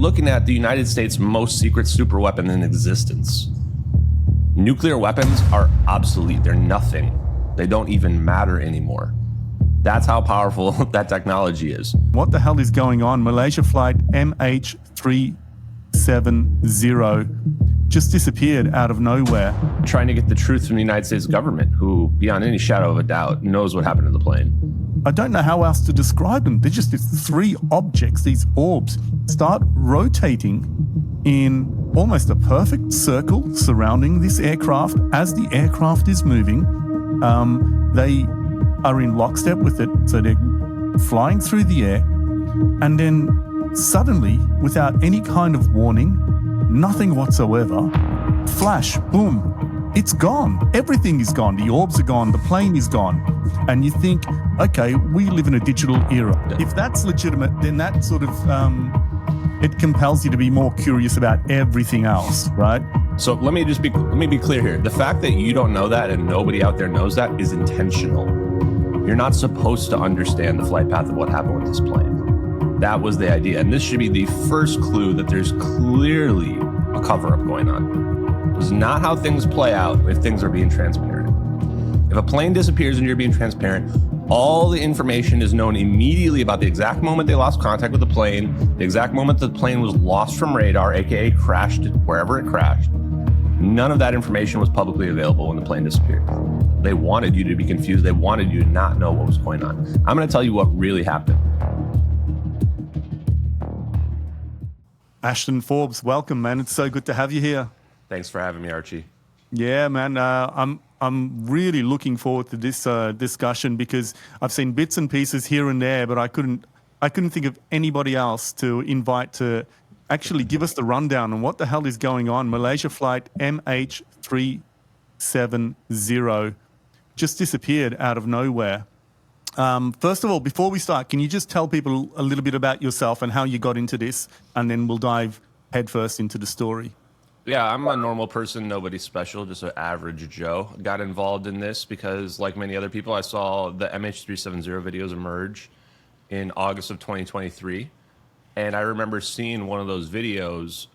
looking at the United States' most secret super weapon in existence. Nuclear weapons are obsolete. They're nothing. They don't even matter anymore. That's how powerful that technology is. What the hell is going on? Malaysia Flight MH370 just disappeared out of nowhere. Trying to get the truth from the United States government, who, beyond any shadow of a doubt, knows what happened to the plane. I don't know how else to describe them. They're just these three objects, these orbs, start rotating in almost a perfect circle surrounding this aircraft. As the aircraft is moving, they are in lockstep with it. So they're flying through the air, and then suddenly, without any kind of warning, nothing whatsoever, flash, boom, it's gone. Everything is gone. The orbs are gone. The plane is gone. And you think, okay, we live in a digital era. If that's legitimate, then that sort of, it compels you to be more curious about everything else, right? So let me be clear here. The fact that you don't know that and nobody out there knows that is intentional. You're not supposed to understand the flight path of what happened with this plane. That was the idea. And this should be the first clue that there's clearly a cover-up going on. It's not how things play out if things are being transparent. If a plane disappears and you're being transparent, all the information is known immediately about the exact moment they lost contact with the plane, the exact moment the plane was lost from radar, aka crashed wherever it crashed. None of that information was publicly available when the plane disappeared. They wanted you to be confused. They wanted you to not know what was going on. I'm going to tell you what really happened. Ashton Forbes, welcome, man. It's so good to have you here. Thanks for having me, Archie. Yeah, man. I'm really looking forward to this discussion because I've seen bits and pieces here and there, but I couldn't think of anybody else to invite to actually give us the rundown on what the hell is going on. Malaysia Flight MH370 just disappeared out of nowhere. First of all, before we start, can you just tell people a little bit about yourself and how you got into this, and then we'll dive headfirst into the story. Yeah, I'm a normal person, nobody special, just an average Joe. Got involved in this because, like many other people, I saw the MH370 videos emerge in August of 2023. And I remember seeing one of those videos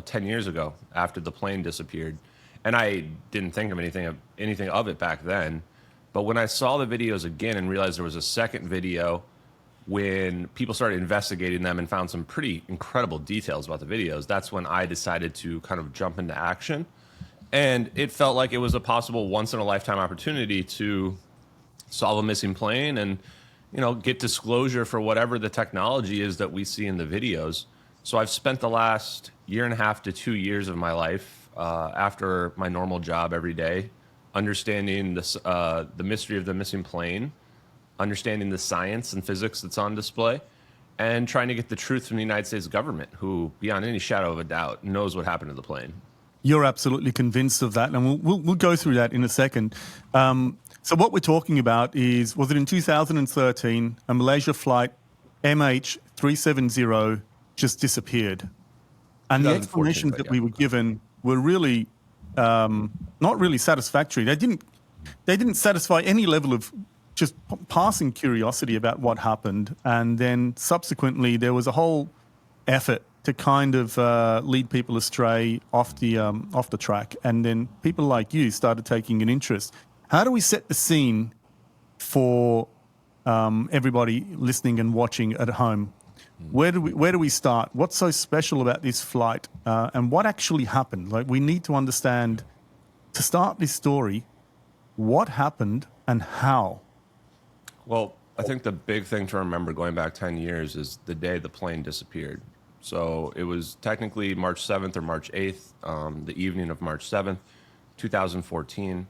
10 years ago after the plane disappeared. And I didn't think of anything of it back then. But when I saw the videos again and realized there was a second video, when people started investigating them and found some pretty incredible details about the videos, that's when I decided to kind of jump into action. And it felt like it was a possible once-in-a-lifetime opportunity to solve a missing plane and, you know, get disclosure for whatever the technology is that we see in the videos. So I've spent the last 1.5 to 2 years of my life after my normal job every day, understanding this, the mystery of the missing plane, understanding the science and physics that's on display, and trying to get the truth from the United States government, who, beyond any shadow of a doubt, knows what happened to the plane. You're absolutely convinced of that, and we'll go through that in a second. So what we're talking about is, was it in 2013, a Malaysia Flight MH370 just disappeared? And the explanations that we were given were really not really satisfactory. They didn't satisfy any level of just passing curiosity about what happened. And then subsequently, there was a whole effort to kind of lead people astray off the track. And then people like you started taking an interest. How do we set the scene for everybody listening and watching at home? Where do we start? What's so special about this flight? And what actually happened? Like, we need to understand, to start this story, what happened and how. Well, I think the big thing to remember going back 10 years is the day the plane disappeared. So it was technically March 7th or March 8th, the evening of March 7th, 2014.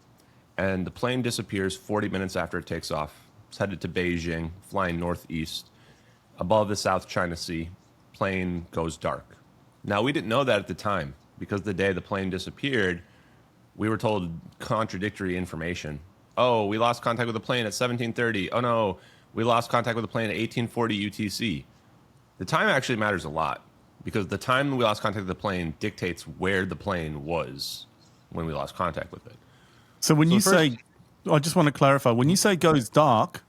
And the plane disappears 40 minutes after it takes off. It's headed to Beijing, flying northeast. Above the South China Sea, plane goes dark. Now, we didn't know that at the time because the day the plane disappeared, we were told contradictory information. Oh, we lost contact with the plane at 1730. Oh, no, we lost contact with the plane at 1840 UTC. The time actually matters a lot because the time we lost contact with the plane dictates where the plane was when we lost contact with it. So when you say, I just want to clarify, when you say goes dark,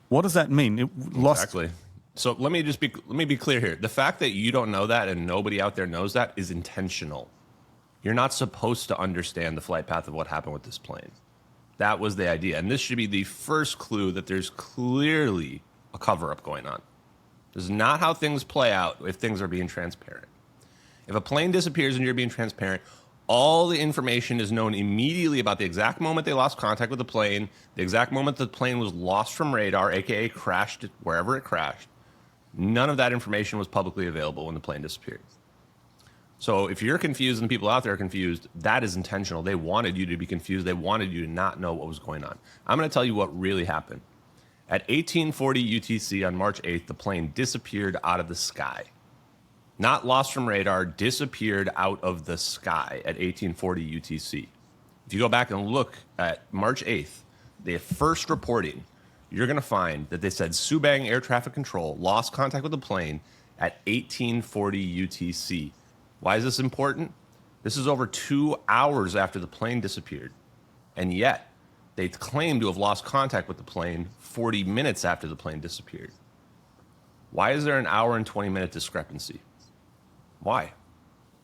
what does that mean? It lost. Exactly. So let me be clear here. The fact that you don't know that and nobody out there knows that is intentional. You're not supposed to understand the flight path of what happened with this plane. That was the idea. And this should be the first clue that there's clearly a cover-up going on. This is not how things play out if things are being transparent. If a plane disappears and you're being transparent, all the information is known immediately about the exact moment they lost contact with the plane, the exact moment the plane was lost from radar, aka crashed wherever it crashed. None of that information was publicly available when the plane disappeared. So if you're confused and people out there are confused, that is intentional. They wanted you to be confused. They wanted you to not know what was going on. I'm going to tell you what really happened. At 1840 UTC on March 8th, the plane disappeared out of the sky. Not lost from radar, disappeared out of the sky at 1840 UTC. If you go back and look at March 8th, the first reporting, you're going to find that they said Subang Air Traffic Control lost contact with the plane at 1840 UTC. Why is this important? This is over 2 hours after the plane disappeared. And yet, they claim to have lost contact with the plane 40 minutes after the plane disappeared. Why is there an hour and 20-minute discrepancy? Why?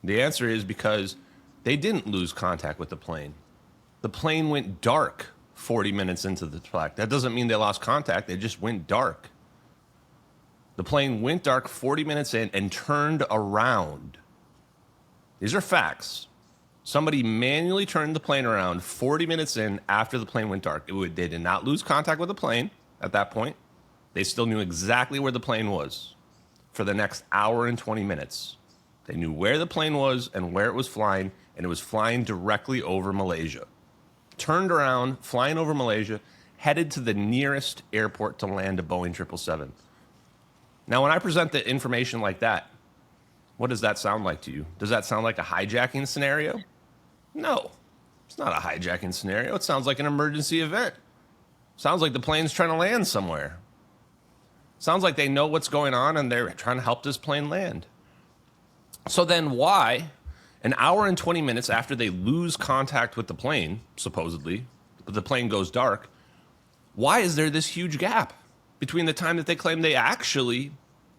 The answer is because they didn't lose contact with the plane. The plane went dark 40 minutes into the flight. That doesn't mean they lost contact. They just went dark. The plane went dark 40 minutes in and turned around. These are facts. Somebody manually turned the plane around 40 minutes in after the plane went dark. They did not lose contact with the plane at that point. They still knew exactly where the plane was for the next hour and 20 minutes. They knew where the plane was and where it was flying, and it was flying directly over Malaysia. Turned around, flying over Malaysia, headed to the nearest airport to land a Boeing 777. Now, when I present the information like that, what does that sound like to you? Does that sound like a hijacking scenario? No, it's not a hijacking scenario. It sounds like an emergency event. Sounds like the plane's trying to land somewhere. Sounds like they know what's going on and they're trying to help this plane land. So then why, an hour and 20 minutes after they lose contact with the plane, supposedly, but the plane goes dark, why is there this huge gap between the time that they claim they actually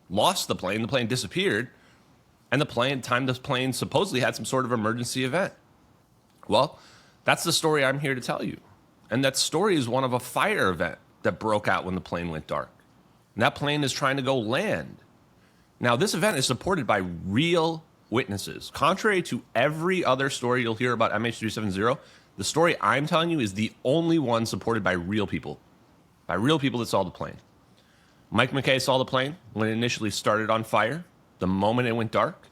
lost the plane disappeared, and the time the plane supposedly had some sort of emergency event? Well, that's the story I'm here to tell you. And that story is one of a fire event that broke out when the plane went dark. And that plane is trying to go land. Now, this event is supported by real witnesses. Contrary to every other story you'll hear about MH370, the story I'm telling you is the only one supported by real people that saw the plane. Mike McKay saw the plane when it initially started on fire, the moment it went dark.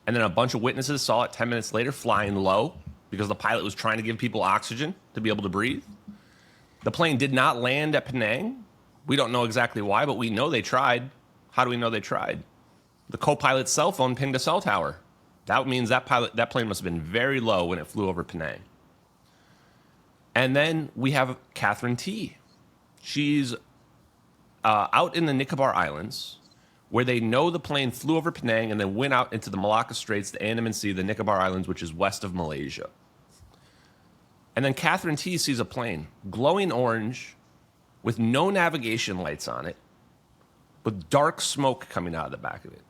And then a bunch of witnesses saw it 10 minutes later flying low because the pilot was trying to give people oxygen to be able to breathe. The plane did not land at Penang. We don't know exactly why, but we know they tried. How do we know they tried? The co-pilot's cell phone pinged a cell tower. That means that plane must have been very low when it flew over Penang. And then we have Catherine T. She's out in the Nicobar Islands, where they know the plane flew over Penang and then went out into the Malacca Straits, the Andaman Sea, the Nicobar Islands, which is west of Malaysia. And then Catherine T sees a plane, glowing orange, with no navigation lights on it, with dark smoke coming out of the back of it.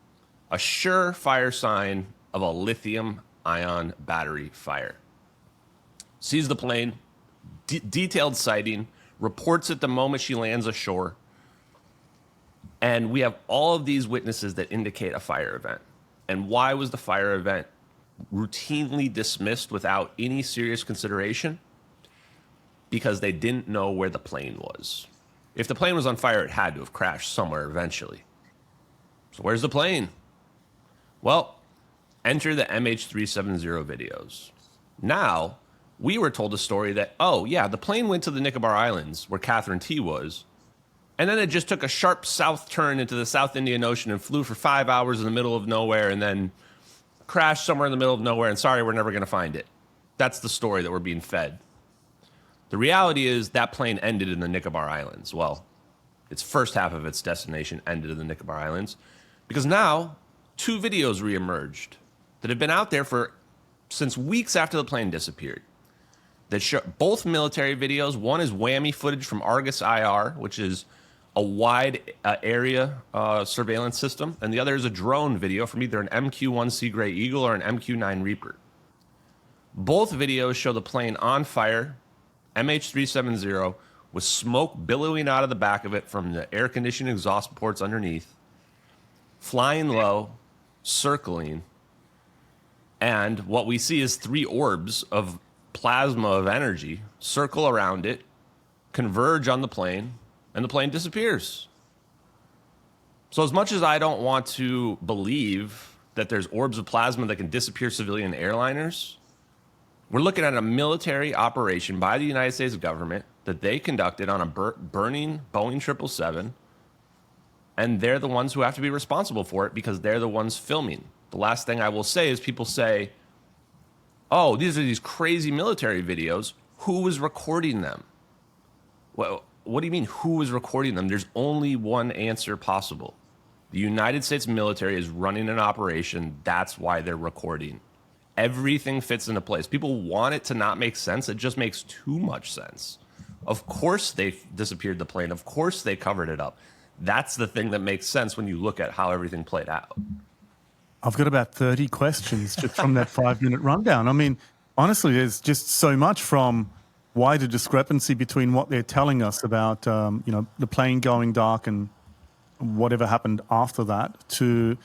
A surefire sign of a lithium-ion battery fire. Sees the plane, detailed sighting, reports it the moment she lands ashore. And we have all of these witnesses that indicate a fire event. And why was the fire event routinely dismissed without any serious consideration? Because they didn't know where the plane was. If the plane was on fire, it had to have crashed somewhere eventually. So where's the plane? Well, enter the MH370 videos. Now, we were told a story that, oh yeah, the plane went to the Nicobar Islands where Catherine T was, and then it just took a sharp south turn into the South Indian Ocean and flew for 5 hours in the middle of nowhere and then crashed somewhere in the middle of nowhere, and sorry, we're never going to find it. That's the story that we're being fed. The reality is that plane ended in the Nicobar Islands. Well, its first half of its destination ended in the Nicobar Islands because now 2 videos reemerged that have been out there since weeks after the plane disappeared. That show both military videos. One is whammy footage from Argus IR, which is a wide area surveillance system, and the other is a drone video from either an MQ-1C Gray Eagle or an MQ-9 Reaper. Both videos show the plane on fire, MH370, with smoke billowing out of the back of it from the air conditioning exhaust ports underneath, flying low, circling, and what we see is 3 orbs of plasma of energy circle around it, converge on the plane, and the plane disappears. So as much as I don't want to believe that there's orbs of plasma that can disappear civilian airliners, we're looking at a military operation by the United States government that they conducted on a burning Boeing 777, and they're the ones who have to be responsible for it because they're the ones filming. The last thing I will say is people say, oh, these are these crazy military videos. Who was recording them? Well, what do you mean, who was recording them? There's only one answer possible. The United States military is running an operation. That's why they're recording. Everything fits into place. People want it to not make sense. It just makes too much sense. Of course they disappeared the plane. Of course they covered it up. That's the thing that makes sense when you look at how everything played out. I've got about 30 questions just from that 5-minute rundown. I mean, honestly, there's just so much from why the discrepancy between what they're telling us about, the plane going dark and whatever happened after that to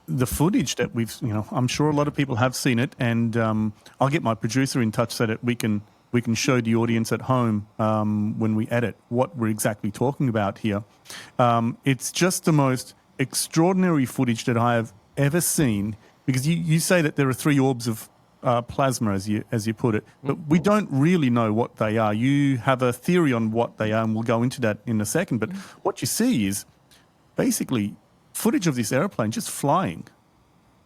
the footage that we've, I'm sure a lot of people have seen it, and I'll get my producer in touch so that we can show the audience at home when we edit what we're exactly talking about here. It's just the most extraordinary footage that I have ever seen, because you say that there are 3 orbs of plasma, as you put it, but we don't really know what they are. You have a theory on what they are, and we'll go into that in a second. But what you see is basically footage of this airplane just flying,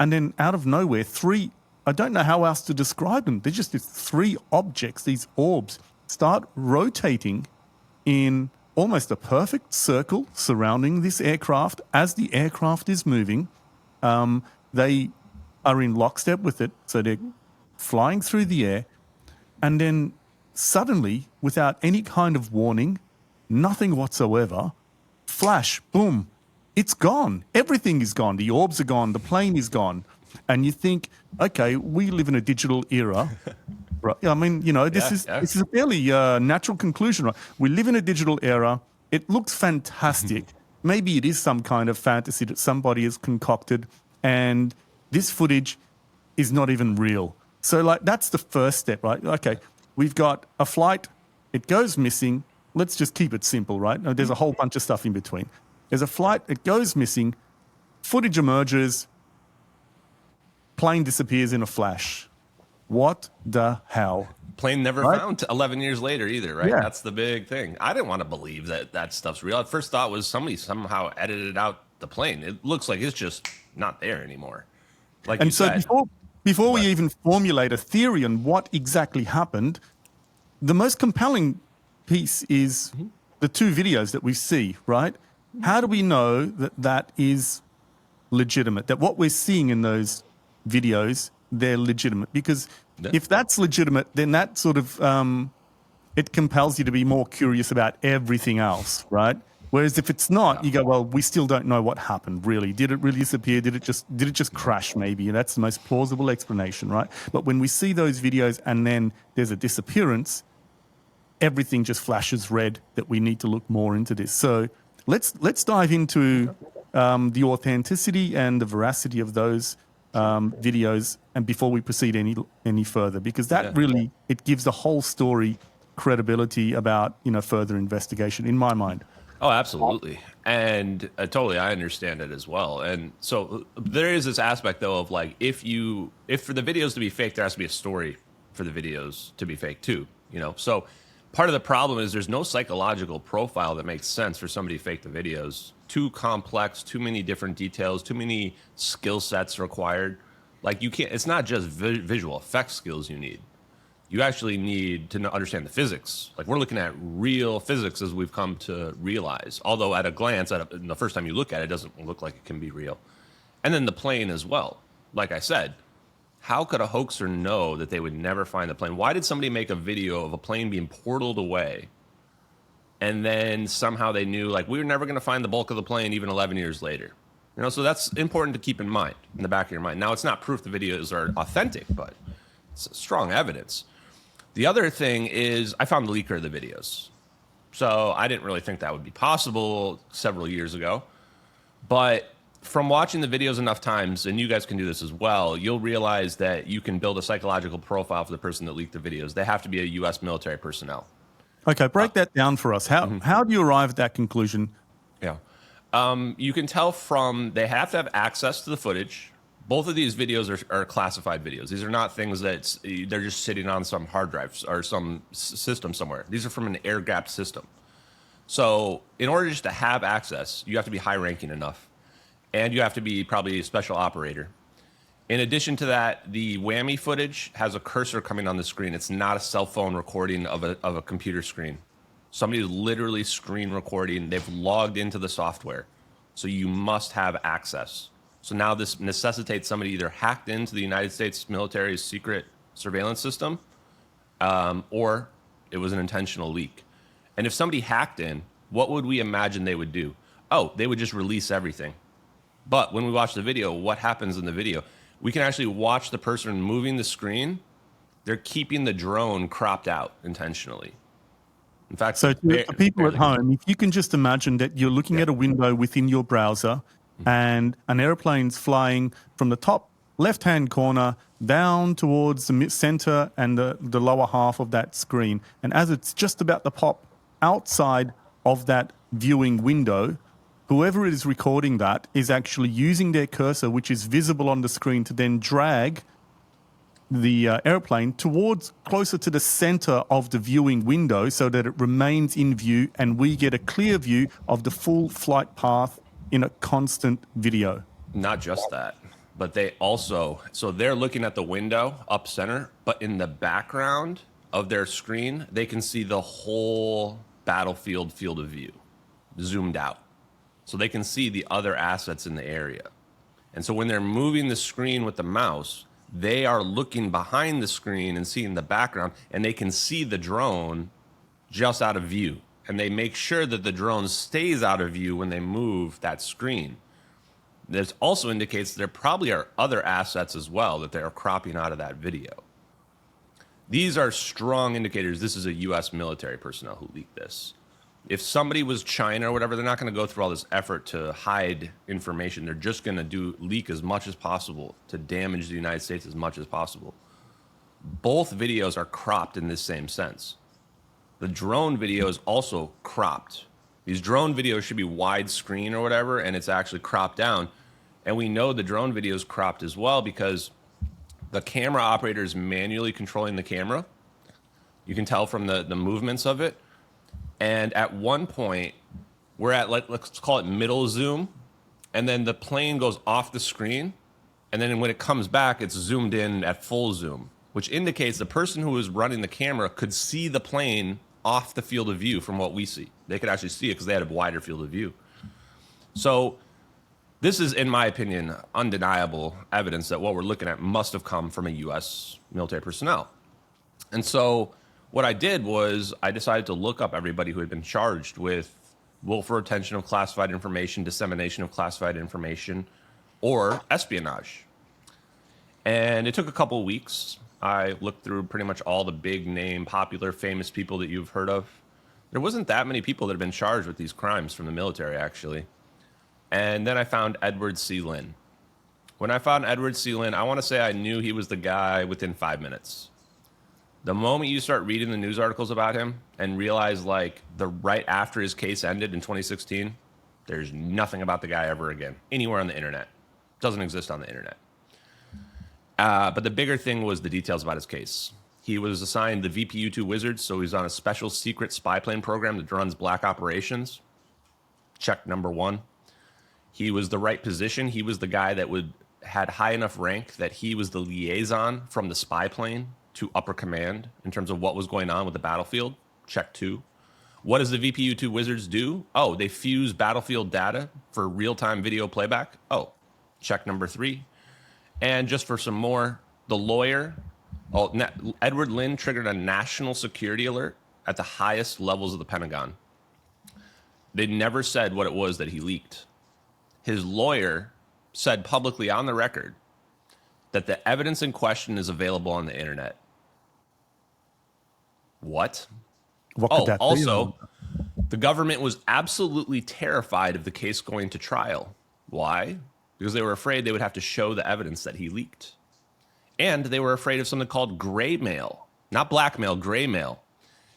and then out of nowhere, 3, I don't know how else to describe them. They're just these 3 objects, these orbs, start rotating in almost a perfect circle surrounding this aircraft as the aircraft is moving. They are in lockstep with it, so they're flying through the air, and then suddenly, without any kind of warning, nothing whatsoever, flash, boom, it's gone. Everything is gone. The orbs are gone. The plane is gone. And you think, okay, we live in a digital era. Right? I mean, this is a fairly natural conclusion, right? We live in a digital era. It looks fantastic. Maybe it is some kind of fantasy that somebody has concocted, and this footage is not even real. So, that's the first step, right? Okay, we've got a flight. It goes missing. Let's just keep it simple, right? There's a whole bunch of stuff in between. There's a flight. It goes missing. Footage emerges. Plane disappears in a flash. What the hell? Plane never found 11 years later either, right? Yeah. That's the big thing. I didn't want to believe that stuff's real. At first thought was somebody somehow edited out the plane. It looks like it's just not there anymore. Like and you so said. before we even formulate a theory on what exactly happened, the most compelling piece is the 2 videos that we see, right? How do we know that that is legitimate, that what we're seeing in those videos, they're legitimate? Because if that's legitimate, then that sort of, it compels you to be more curious about everything else, right? Whereas if it's not, you go, well, we still don't know what happened, really. Did it really disappear? Did it just crash, maybe? And that's the most plausible explanation, right? But when we see those videos and then there's a disappearance, everything just flashes red that we need to look more into this. So let's dive into the authenticity and the veracity of those videos, and before we proceed any further, because that really, it gives the whole story credibility about further investigation, in my mind. Oh, absolutely. And totally, I understand it as well. And so there is this aspect, though, of if for the videos to be fake, there has to be a story for the videos to be fake too. So part of the problem is there's no psychological profile that makes sense for somebody to fake the videos. Too complex, too many different details, too many skill sets required. You can't. It's not just visual effects skills you need. You actually need to understand the physics. We're looking at real physics, as we've come to realize. Although at a glance, the first time you look at it, it doesn't look like it can be real. And then the plane as well. Like I said, how could a hoaxer know that they would never find the plane? Why did somebody make a video of a plane being portaled away and then somehow they knew, like, we were never going to find the bulk of the plane even 11 years later. You know, so that's important to keep in mind, in the back of your mind. Now, it's not proof the videos are authentic, but it's strong evidence. The other thing is I found the leaker of the videos. So I didn't really think that would be possible several years ago. But from watching the videos enough times, and you guys can do this as well, you'll realize that you can build a psychological profile for the person that leaked the videos. They have to be a U.S. military personnel. Okay, break that down for us. How do you arrive at that conclusion? Yeah. You can tell from they have to have access to the footage. Both of these videos are classified videos. These are not things that they're just sitting on some hard drive or some system somewhere. These are from an air-gapped system. So in order just to have access, you have to be high-ranking enough. And you have to be probably a special operator. In addition to that, the whammy footage has a cursor coming on the screen. It's not a cell phone recording of a computer screen. Somebody's literally screen recording. They've logged into the software. So you must have access. So now this necessitates somebody either hacked into the United States military's secret surveillance system, or it was an intentional leak. And if somebody hacked in, what would we imagine they would do? Oh, they would just release everything. But when we watch the video, what happens in the video? We can actually watch the person moving the screen. They're keeping the drone cropped out intentionally. In fact, so to people at home, if you can just imagine that you're looking at a window within your browser and an airplane's flying from the top left-hand corner down towards the center and the lower half of that screen. And as it's just about to pop outside of that viewing window, whoever is recording that is actually using their cursor, which is visible on the screen, to then drag the airplane towards closer to the center of the viewing window so that it remains in view and we get a clear view of the full flight path in a constant video. Not just that, but they also, so they're looking at the window up center, but in the background of their screen, they can see the whole battlefield field of view zoomed out. So they can see the other assets in the area. And so when they're moving the screen with the mouse, they are looking behind the screen and seeing the background, and they can see the drone just out of view. And they make sure that the drone stays out of view when they move that screen. This also indicates there probably are other assets as well that they are cropping out of that video. These are strong indicators this is a U.S. military personnel who leaked this. If somebody was China or whatever, they're not going to go through all this effort to hide information. They're just going to leak as much as possible to damage the United States as much as possible. Both videos are cropped in this same sense. The drone video is also cropped. These drone videos should be widescreen or whatever, and it's actually cropped down. And we know the drone video is cropped as well because the camera operator is manually controlling the camera. You can tell from the movements of it. And at one point, we're at, let's call it middle zoom, and then the plane goes off the screen, and then when it comes back, it's zoomed in at full zoom, which indicates the person who was running the camera could see the plane off the field of view from what we see. They could actually see it because they had a wider field of view. So this is, in my opinion, undeniable evidence that what we're looking at must have come from a U.S. military personnel. And so what I did was I decided to look up everybody who had been charged with willful retention of classified information, dissemination of classified information, or espionage. And it took a couple of weeks. I looked through pretty much all the big name, popular, famous people that you've heard of. There wasn't that many people that have been charged with these crimes from the military, actually. And then I found Edward C. Lin. When I found Edward C. Lin, I want to say I knew he was the guy within 5 minutes. The moment you start reading the news articles about him and realize, like, right after his case ended in 2016, there's nothing about the guy ever again, anywhere on the internet. Doesn't exist on the internet. But the bigger thing was the details about his case. He was assigned the VPU-2 Wizards, so he's on a special secret spy plane program that runs black operations. Check number one. He was the right position. He was the guy that had high enough rank that he was the liaison from the spy plane to upper command in terms of what was going on with the battlefield. Check two. What does the VPU-2 Wizards do? Oh, they fuse battlefield data for real-time video playback. Oh, check number three. And just for some more, the lawyer, Edward Lin triggered a national security alert at the highest levels of the Pentagon. they never said what it was that he leaked. His lawyer said publicly on the record that the evidence in question is available on the internet. What? What could that be? Also, the government was absolutely terrified of the case going to trial. Why? Because they were afraid they would have to show the evidence that he leaked. And they were afraid of something called gray mail. Not blackmail, gray mail.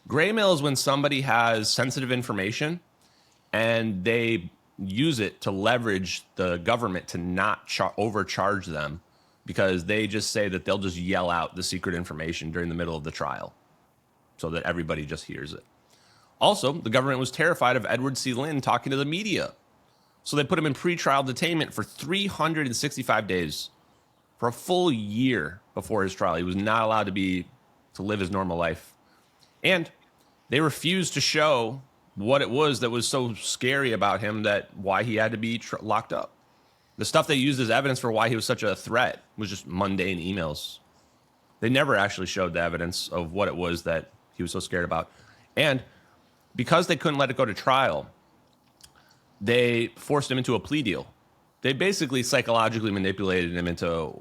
Gray mail is when somebody has sensitive information and they use it to leverage the government to not overcharge them, because they just say that they'll just yell out the secret information during the middle of the trial so that everybody just hears it. Also, the government was terrified of Edward C. Lynn talking to the media. So they put him in pretrial detainment for 365 days, for a full year before his trial. He was not allowed to live his normal life. And they refused to show what it was that was so scary about him, that why he had to be locked up. The stuff they used as evidence for why he was such a threat was just mundane emails. They never actually showed the evidence of what it was that he was so scared about. And because they couldn't let it go to trial, they forced him into a plea deal. They basically psychologically manipulated him into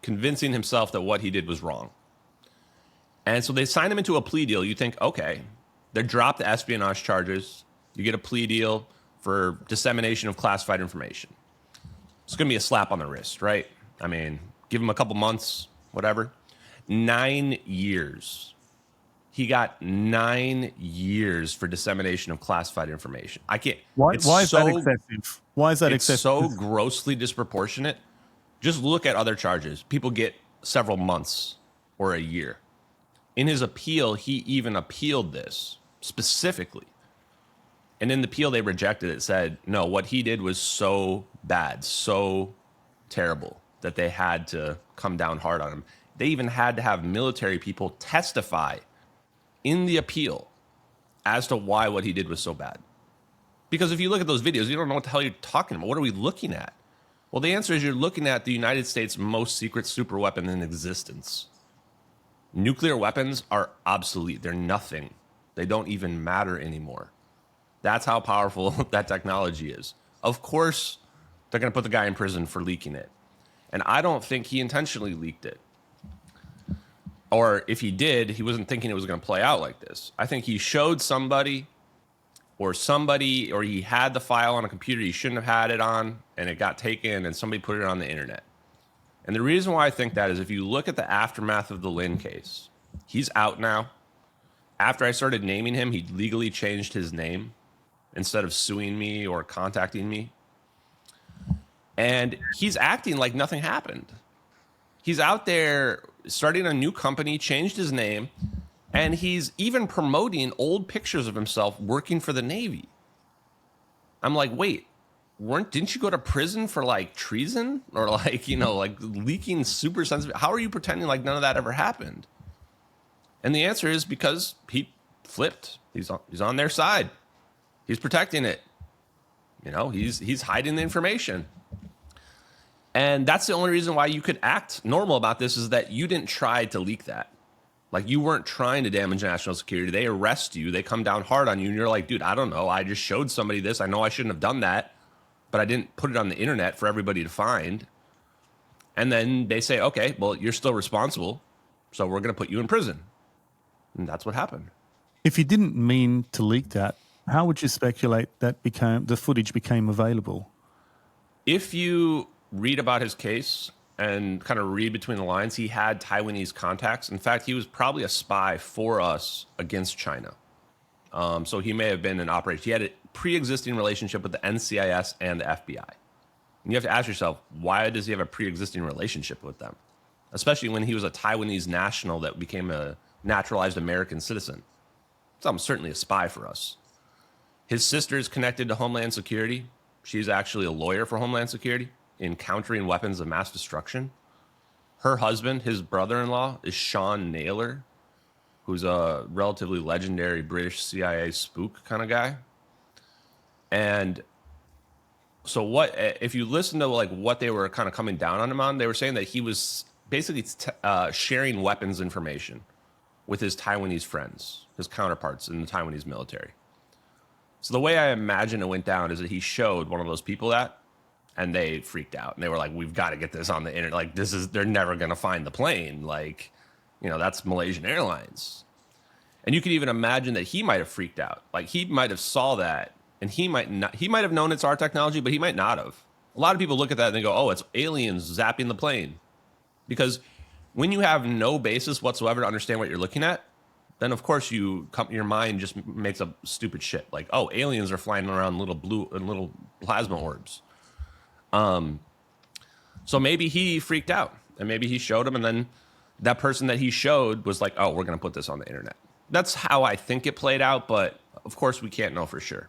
convincing himself that what he did was wrong. And so they signed him into a plea deal. You think, okay, they dropped the espionage charges. You get a plea deal for dissemination of classified information. It's going to be a slap on the wrist, right? I mean, give him a couple months, whatever. 9 years. He got 9 years for dissemination of classified information. I can't. Why is that excessive? Why is that excessive? It's so grossly disproportionate. Just look at other charges. People get several months or a year. In his appeal, he even appealed this specifically. And in the appeal, they rejected it. Said, no, what he did was so bad, so terrible, that they had to come down hard on him. They even had to have military people testify in the appeal as to why what he did was so bad. Because if you look at those videos, you don't know what the hell you're talking about. What are we looking at? Well, the answer is you're looking at the United States' most secret super weapon in existence. Nuclear weapons are obsolete. They're nothing. They don't even matter anymore. That's how powerful that technology is. Of course, they're going to put the guy in prison for leaking it. And I don't think he intentionally leaked it. Or if he did, he wasn't thinking it was going to play out like this. I think he showed somebody, or he had the file on a computer he shouldn't have had it on, and it got taken, and somebody put it on the internet. And the reason why I think that is, if you look at the aftermath of the Lynn case, he's out now. After I started naming him, he legally changed his name instead of suing me or contacting me. And he's acting like nothing happened. He's out there starting a new company, changed his name, and he's even promoting old pictures of himself working for the Navy. I'm like, wait, didn't you go to prison for like treason or like leaking super sensitive? How are you pretending like none of that ever happened? And the answer is because he flipped. He's on their side. He's protecting it. He's hiding the information. And that's the only reason why you could act normal about this, is that you didn't try to leak that. Like, you weren't trying to damage national security. They arrest you. They come down hard on you. And you're like, dude, I don't know. I just showed somebody this. I know I shouldn't have done that, but I didn't put it on the internet for everybody to find. And then they say, okay, well, you're still responsible, so we're going to put you in prison. And that's what happened. If you didn't mean to leak that, how would you speculate that the footage became available? If you read about his case and kind of read between the lines, he had Taiwanese contacts. In fact, he was probably a spy for us against China. So he may have been an operator. He had a pre-existing relationship with the NCIS and the FBI. And you have to ask yourself, why does he have a pre-existing relationship with them? Especially when he was a Taiwanese national that became a naturalized American citizen. So I'm certainly a spy for us. His sister is connected to Homeland Security. She's actually a lawyer for Homeland Security in countering weapons of mass destruction. Her husband, his brother-in-law, is Sean Naylor, who's a relatively legendary British CIA spook kind of guy. And so if you listen to what they were kind of coming down on him on, they were saying that he was basically sharing weapons information with his Taiwanese friends, his counterparts in the Taiwanese military. So the way I imagine it went down is that he showed one of those people that, and they freaked out, and they were like, "We've got to get this on the internet. Like, they're never gonna find the plane. Like, that's Malaysian Airlines." And you could even imagine that he might have freaked out. Like, he might have saw that, and he might have known it's our technology, but he might not have. A lot of people look at that and they go, "Oh, it's aliens zapping the plane," because when you have no basis whatsoever to understand what you're looking at, then of course your mind just makes up stupid shit like, "Oh, aliens are flying around little plasma orbs." So maybe he freaked out, and maybe he showed him, and then that person that he showed was like, "Oh, we're gonna put this on the internet." That's how I think it played out, but of course we can't know for sure.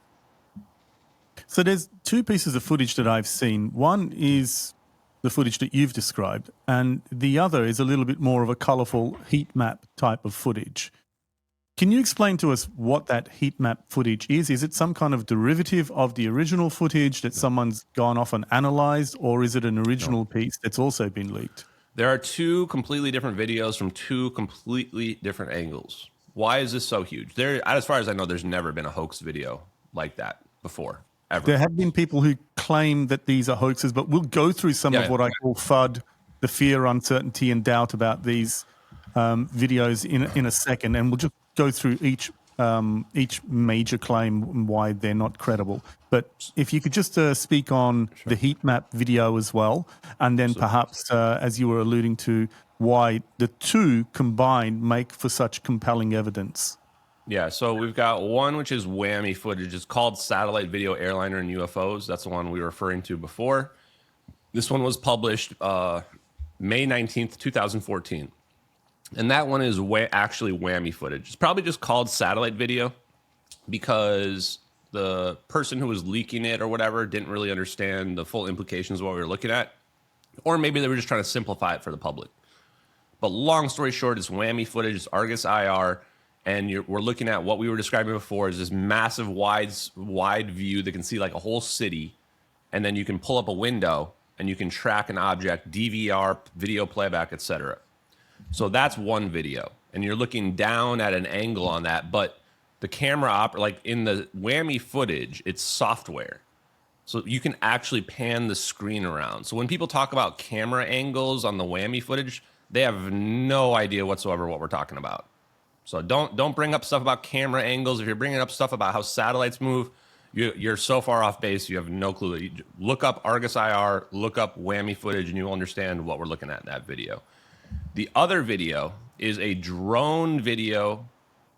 So there's two pieces of footage that I've seen. One is the footage that you've described, and the other is a little bit more of a colorful heat map type of footage. Can you explain to us what that heat map footage is? Is it some kind of derivative of the original footage that someone's gone off and analyzed, or is it an original piece that's also been leaked? There are two completely different videos from two completely different angles. Why is this so huge? As far as I know, there's never been a hoax video like that before, ever. There have been people who claim that these are hoaxes, but we'll go through some of what I call FUD, the fear, uncertainty, and doubt about these videos in a second, and we'll just go through each major claim and why they're not credible. But if you could just speak on the heat map video as well, and then perhaps, as you were alluding to, why the two combined make for such compelling evidence. Yeah, so we've got one which is whammy footage. It's called Satellite Video Airliner and UFOs. That's the one we were referring to before. This one was published May 19th, 2014. And that one is actually whammy footage. It's probably just called satellite video because the person who was leaking it or whatever didn't really understand the full implications of what we were looking at. Or maybe they were just trying to simplify it for the public. But long story short, it's whammy footage. It's Argus IR. And we're looking at what we were describing before is this massive wide view that can see like a whole city. And then you can pull up a window and you can track an object, DVR, video playback, etc. So that's one video, and you're looking down at an angle on that, but the camera like in the whammy footage, it's software. So you can actually pan the screen around. So when people talk about camera angles on the whammy footage, they have no idea whatsoever what we're talking about. So don't bring up stuff about camera angles. If you're bringing up stuff about how satellites move, you're so far off base, you have no clue. Look up Argus IR, look up whammy footage, and you'll understand what we're looking at in that video. The other video is a drone video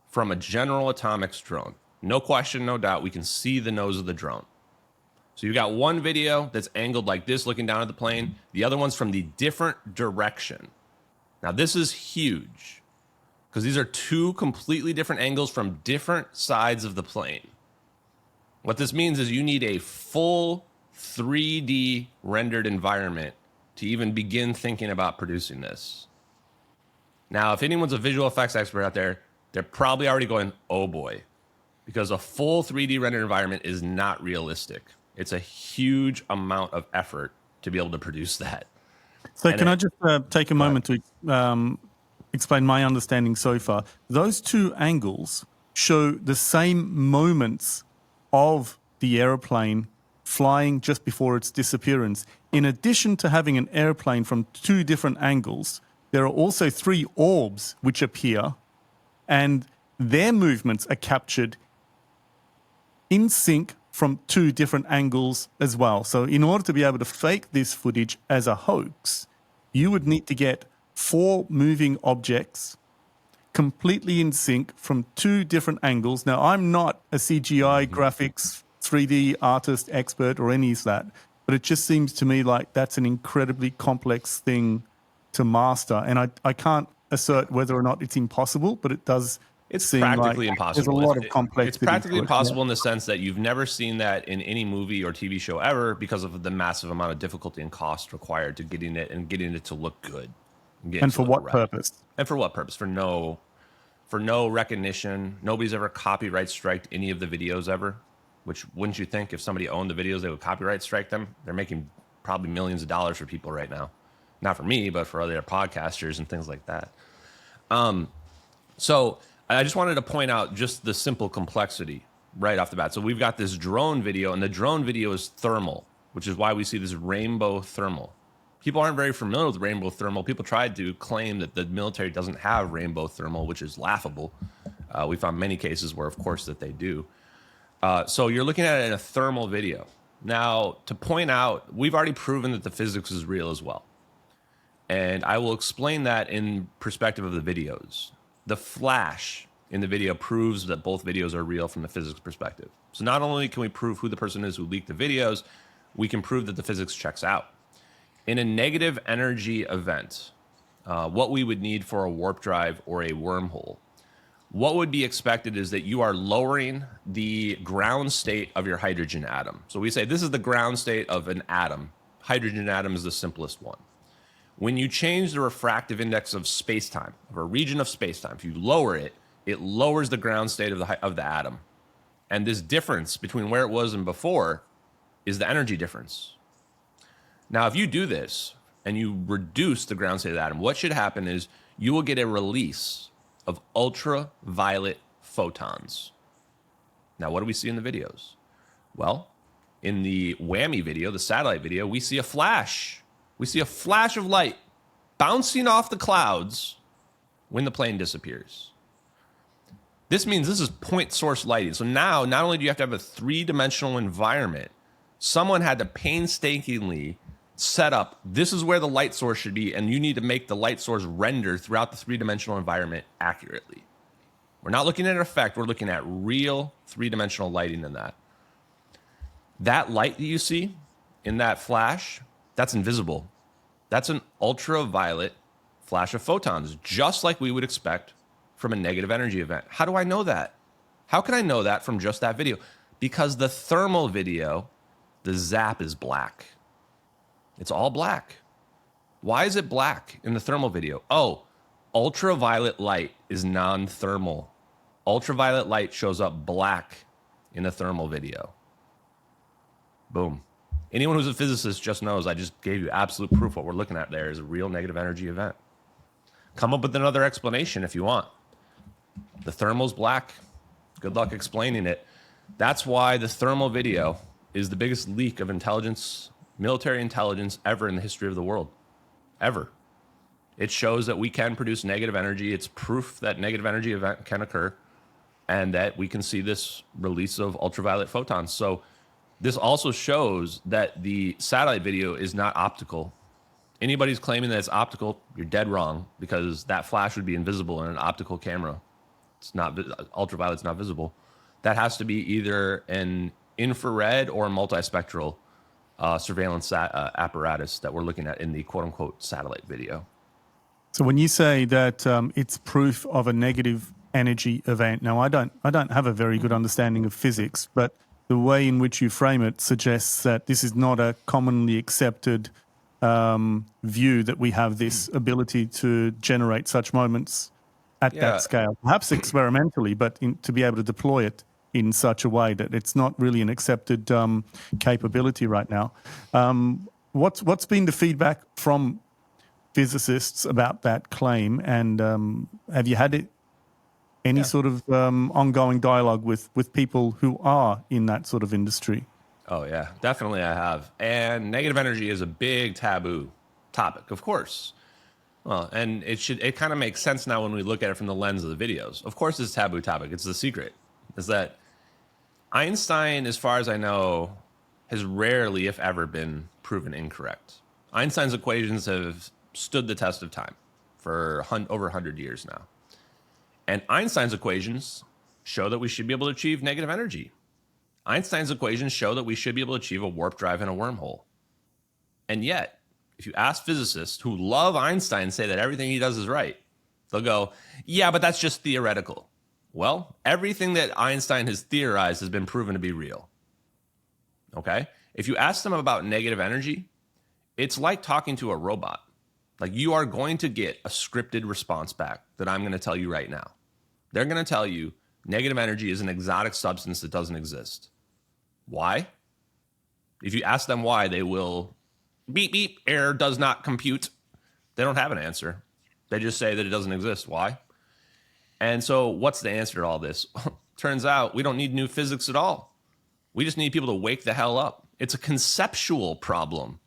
from a General Atomics drone. No question, no doubt, we can see the nose of the drone. So you've got one video that's angled like this, looking down at the plane. The other one's from the different direction. Now, this is huge because these are two completely different angles from different sides of the plane. What this means is you need a full 3D rendered environment to even begin thinking about producing this. Now, if anyone's a visual effects expert out there, they're probably already going, "Oh boy," because a full 3D rendered environment is not realistic. It's a huge amount of effort to be able to produce that. So can I just take a moment to explain my understanding so far? Those two angles show the same moments of the airplane flying just before its disappearance. In addition to having an airplane from two different angles, there are also three orbs which appear, and their movements are captured in sync from two different angles as well. So in order to be able to fake this footage as a hoax, you would need to get four moving objects completely in sync from two different angles. Now, I'm not a CGI graphics 3D artist expert or any of that, but it just seems to me like that's an incredibly complex thing to master. And I can't assert whether or not it's impossible, but it does. It's practically impossible. There's a lot of complexity. It's practically impossible in the sense that you've never seen that in any movie or TV show ever because of the massive amount of difficulty and cost required to getting it to look good. And for what purpose? And for what purpose? For no recognition. Nobody's ever copyright striked any of the videos ever. Which, wouldn't you think if somebody owned the videos, they would copyright strike them? They're making probably millions of dollars for people right now. Not for me, but for other podcasters and things like that. So I just wanted to point out just the simple complexity. right off the bat. So we've got this drone video, and the drone video is thermal, which is why we see this rainbow thermal. People aren't very familiar with rainbow thermal. People tried to claim that the military doesn't have rainbow thermal, which is laughable. We found many cases where, of course, that they do. So you're looking at it in a thermal video. Now, to point out, we've already proven that the physics is real as well. And I will explain that in perspective of the videos. The flash in the video proves that both videos are real from the physics perspective. So not only can we prove who the person is who leaked the videos, we can prove that the physics checks out. In a negative energy event, what we would need for a warp drive or a wormhole, what would be expected is that you are lowering the ground state of your hydrogen atom. So we say this is the ground state of an atom. Hydrogen atom is the simplest one. When you change the refractive index of space-time, of a region of space-time, if you lower it, it lowers the ground state of the atom. And this difference between where it was and before is the energy difference. Now, if you do this and you reduce the ground state of the atom, what should happen is you will get a release of ultraviolet photons. Now, what do we see in the videos? Well, in the whammy video, the satellite video, we see a flash. We see a flash of light bouncing off the clouds when the plane disappears. This means this is point source lighting. So now, not only do you have to have a three-dimensional environment, someone had to painstakingly set up, this is where the light source should be, and you need to make the light source render throughout the three-dimensional environment accurately. We're not looking at an effect, we're looking at real three-dimensional lighting in that. That light that you see in that flash, that's invisible. That's an ultraviolet flash of photons, just like we would expect from a negative energy event. How do I know that? How can I know that from just that video? Because the thermal video, the zap is black. It's all black. Why is it black in the thermal video? Oh, ultraviolet light is non-thermal. Ultraviolet light shows up black in a thermal video. Boom. Anyone who's a physicist just knows I just gave you absolute proof what we're looking at there is a real negative energy event. Come up with another explanation if you want. The thermal's black. Good luck explaining it. That's why the thermal video is the biggest leak of intelligence, military intelligence ever in the history of the world. Ever. It shows that we can produce negative energy. It's proof that negative energy event can occur and that we can see this release of ultraviolet photons. So this also shows that the satellite video is not optical. Anybody's claiming that it's optical, you're dead wrong, because that flash would be invisible in an optical camera. It's not, ultraviolet's not visible. That has to be either an infrared or multispectral surveillance apparatus that we're looking at in the quote-unquote satellite video. So when you say that it's proof of a negative energy event, now I don't have a very good understanding of physics, but the way in which you frame it suggests that this is not a commonly accepted view that we have this ability to generate such moments at that scale, perhaps experimentally, but to be able to deploy it in such a way that it's not really an accepted capability right now. What's been the feedback from physicists about that claim, and have you had any sort of ongoing dialogue with people who are in that sort of industry? Oh, yeah, definitely I have. And negative energy is a big taboo topic, of course. Well, and it kind of makes sense now when we look at it from the lens of the videos. Of course, it's a taboo topic. It's the secret. Is that Einstein, as far as I know, has rarely, if ever, been proven incorrect. Einstein's equations have stood the test of time for over 100 years now. And Einstein's equations show that we should be able to achieve negative energy. Einstein's equations show that we should be able to achieve a warp drive in a wormhole. And yet, if you ask physicists who love Einstein and say that everything he does is right, they'll go, yeah, but that's just theoretical. Well, everything that Einstein has theorized has been proven to be real. Okay? If you ask them about negative energy, it's like talking to a robot. Like, you are going to get a scripted response back that I'm going to tell you right now. They're going to tell you negative energy is an exotic substance that doesn't exist. Why? If you ask them why, they will beep, beep, error does not compute. They don't have an answer. They just say that it doesn't exist. Why? And so what's the answer to all this? Turns out we don't need new physics at all. We just need people to wake the hell up. It's a conceptual problem.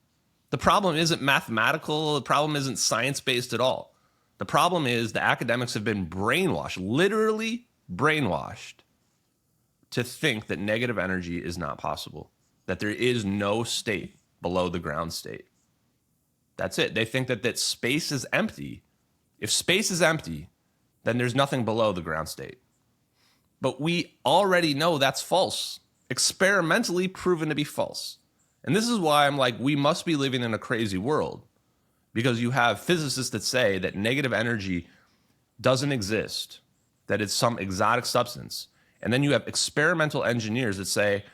The problem isn't mathematical. The problem isn't science-based at all. The problem is the academics have been brainwashed, literally brainwashed, to think that negative energy is not possible, that there is no state below the ground state. That's it. They think that space is empty. If space is empty, then there's nothing below the ground state. But we already know that's false, experimentally proven to be false. And this is why I'm like, we must be living in a crazy world, because you have physicists that say that negative energy doesn't exist, that it's some exotic substance. And then you have experimental engineers that say,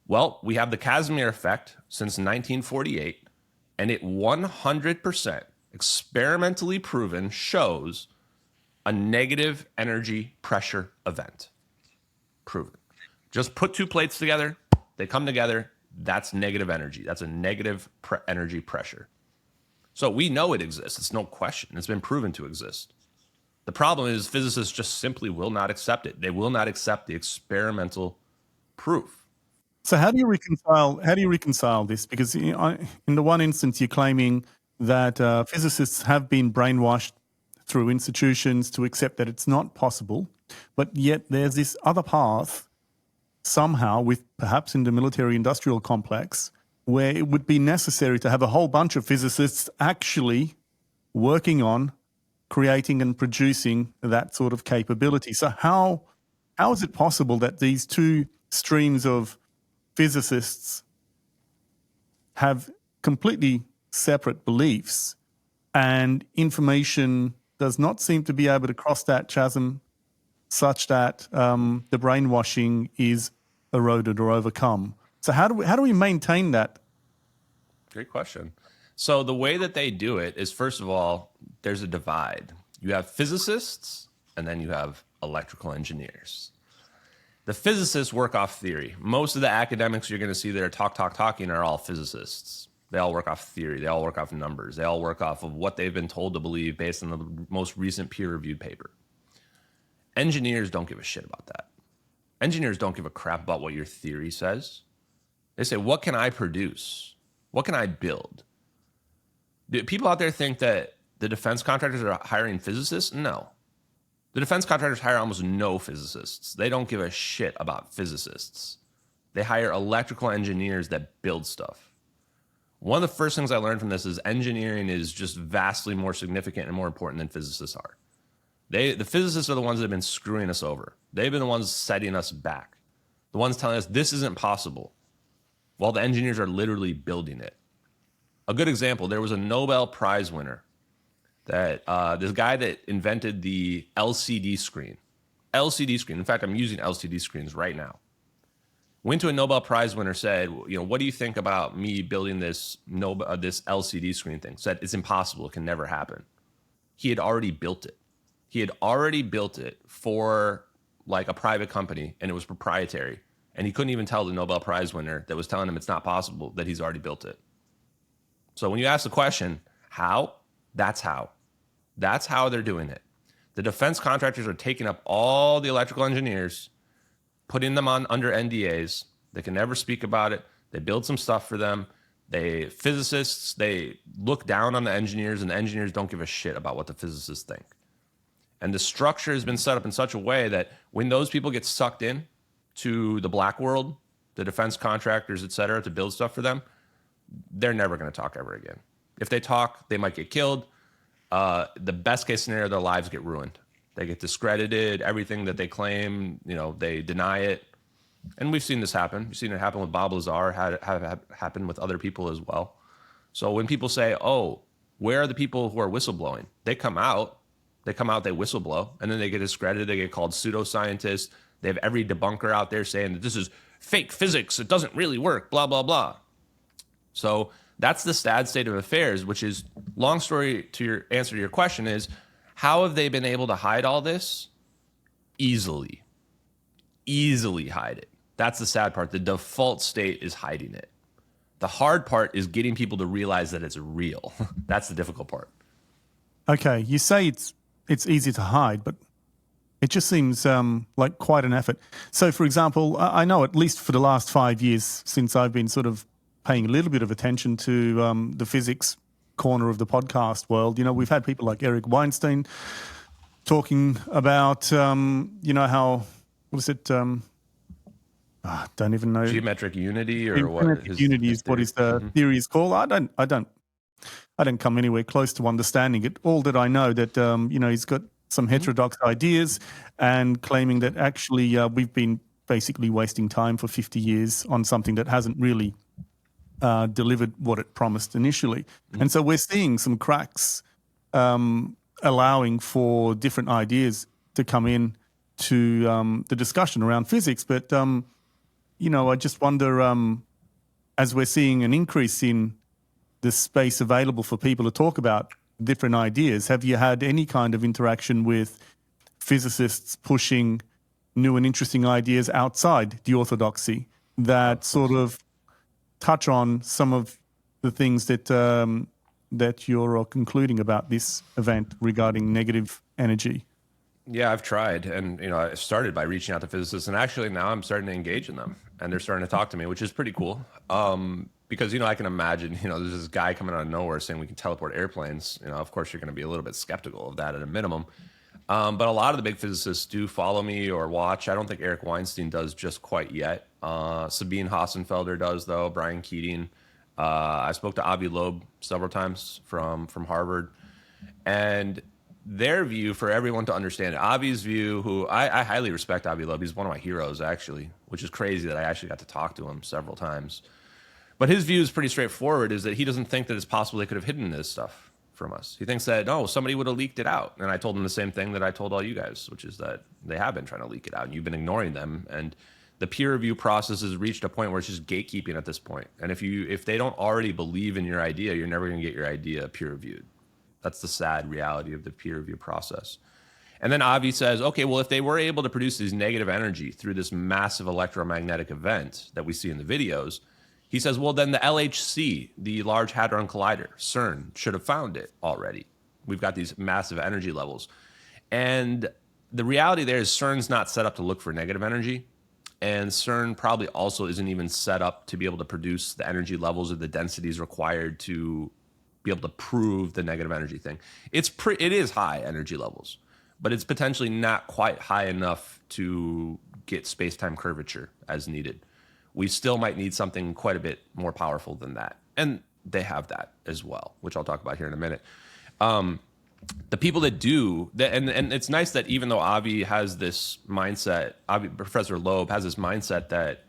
well, we have the Casimir effect since 1948, and it 100% experimentally proven shows a negative energy pressure event. Proven. Just put two plates together, they come together, that's negative energy. That's a negative energy pressure. So we know it exists. It's no question. It's been proven to exist. The problem is physicists just simply will not accept it. They will not accept the experimental proof. So how do you reconcile this? Because in the one instance, you're claiming that physicists have been brainwashed through institutions to accept that it's not possible, but yet there's this other path somehow, with perhaps in the military-industrial complex, where it would be necessary to have a whole bunch of physicists actually working on creating and producing that sort of capability. So how is it possible that these two streams of physicists have completely separate beliefs and information does not seem to be able to cross that chasm such that the brainwashing is eroded or overcome? So how do we maintain that? Great question. So the way that they do it is, first of all, there's a divide. You have physicists and then you have electrical engineers. The physicists work off theory. Most of the academics you're going to see that are talking are all physicists. They all work off theory. They all work off numbers. They all work off of what they've been told to believe based on the most recent peer-reviewed paper. Engineers don't give a shit about that. Engineers don't give a crap about what your theory says. They say, what can I produce? What can I build? Do people out there think that the defense contractors are hiring physicists? No. The defense contractors hire almost no physicists. They don't give a shit about physicists. They hire electrical engineers that build stuff. One of the first things I learned from this is engineering is just vastly more significant and more important than physicists are. The physicists are the ones that have been screwing us over. They've been the ones setting us back. The ones telling us this isn't possible, while the engineers are literally building it. A good example, there was a Nobel Prize winner, that this guy that invented the LCD screen. LCD screen. In fact, I'm using LCD screens right now. Went to a Nobel Prize winner, said, what do you think about me building this LCD screen thing? Said, it's impossible. It can never happen. He had already built it. He had already built it for like a private company, and it was proprietary. And he couldn't even tell the Nobel Prize winner that was telling him it's not possible that he's already built it. So when you ask the question, how? That's how. That's how they're doing it. The defense contractors are taking up all the electrical engineers, putting them on under NDAs. They can never speak about it. They build some stuff for them. Physicists, they look down on the engineers, and the engineers don't give a shit about what the physicists think. And the structure has been set up in such a way that when those people get sucked in to the black world, the defense contractors, et cetera, to build stuff for them, they're never going to talk ever again. If they talk, they might get killed. The best case scenario, their lives get ruined. They get discredited. Everything that they claim, they deny it. And we've seen this happen. We've seen it happen with Bob Lazar, had happen with other people as well. So when people say, oh, where are the people who are whistleblowing? They come out, they whistleblow, and then they get discredited. They get called pseudoscientists. They have every debunker out there saying that this is fake physics. It doesn't really work, blah, blah, blah. So that's the sad state of affairs, which is, long story to your answer to your question is, how have they been able to hide all this? Easily hide it. That's the sad part. The default state is hiding it. The hard part is getting people to realize that it's real. That's the difficult part. Okay, you say it's easy to hide, but It just seems like quite an effort. So, for example, I know at least for the last 5 years since I've been sort of paying a little bit of attention to the physics corner of the podcast world, we've had people like Eric Weinstein talking about, how, what is it? I don't even know. Geometric unity or what? Geometric unity is what his theory is called. I don't come anywhere close to understanding it. All that I know that, he's got some heterodox ideas and claiming that actually we've been basically wasting time for 50 years on something that hasn't really delivered what it promised initially. And so we're seeing some cracks allowing for different ideas to come in to the discussion around physics. But, I just wonder, as we're seeing an increase in the space available for people to talk about different ideas, have you had any kind of interaction with physicists pushing new and interesting ideas outside the orthodoxy that sort of touch on some of the things that that you're concluding about this event regarding negative energy? Yeah, I've tried, and I started by reaching out to physicists, and actually now I'm starting to engage in them, and they're starting to talk to me, which is pretty cool. Because I can imagine, there's this guy coming out of nowhere saying we can teleport airplanes. Of course, you're going to be a little bit skeptical of that at a minimum. But a lot of the big physicists do follow me or watch. I don't think Eric Weinstein does just quite yet. Sabine Hassenfelder does, though. Brian Keating. I spoke to Avi Loeb several times from Harvard, and their view, for everyone to understand it, Avi's view, who I highly respect Avi Loeb. He's one of my heroes, actually, which is crazy that I actually got to talk to him several times. But his view is pretty straightforward, is that he doesn't think that it's possible they could have hidden this stuff from us. He thinks that, no, somebody would have leaked it out. And I told him the same thing that I told all you guys, which is that they have been trying to leak it out, and you've been ignoring them. And the peer review process has reached a point where it's just gatekeeping at this point. And if they don't already believe in your idea, you're never going to get your idea peer reviewed. That's the sad reality of the peer review process. And then Avi says, okay, well, if they were able to produce this negative energy through this massive electromagnetic event that we see in the videos, he says, well, then the LHC, the Large Hadron Collider, CERN, should have found it already. We've got these massive energy levels. And the reality there is CERN's not set up to look for negative energy. And CERN probably also isn't even set up to be able to produce the energy levels or the densities required to be able to prove the negative energy thing. It is high energy levels, but it's potentially not quite high enough to get space-time curvature as needed. We still might need something quite a bit more powerful than that. And they have that as well, which I'll talk about here in a minute. The people that do, and it's nice that even though Avi has this mindset, Professor Loeb has this mindset that,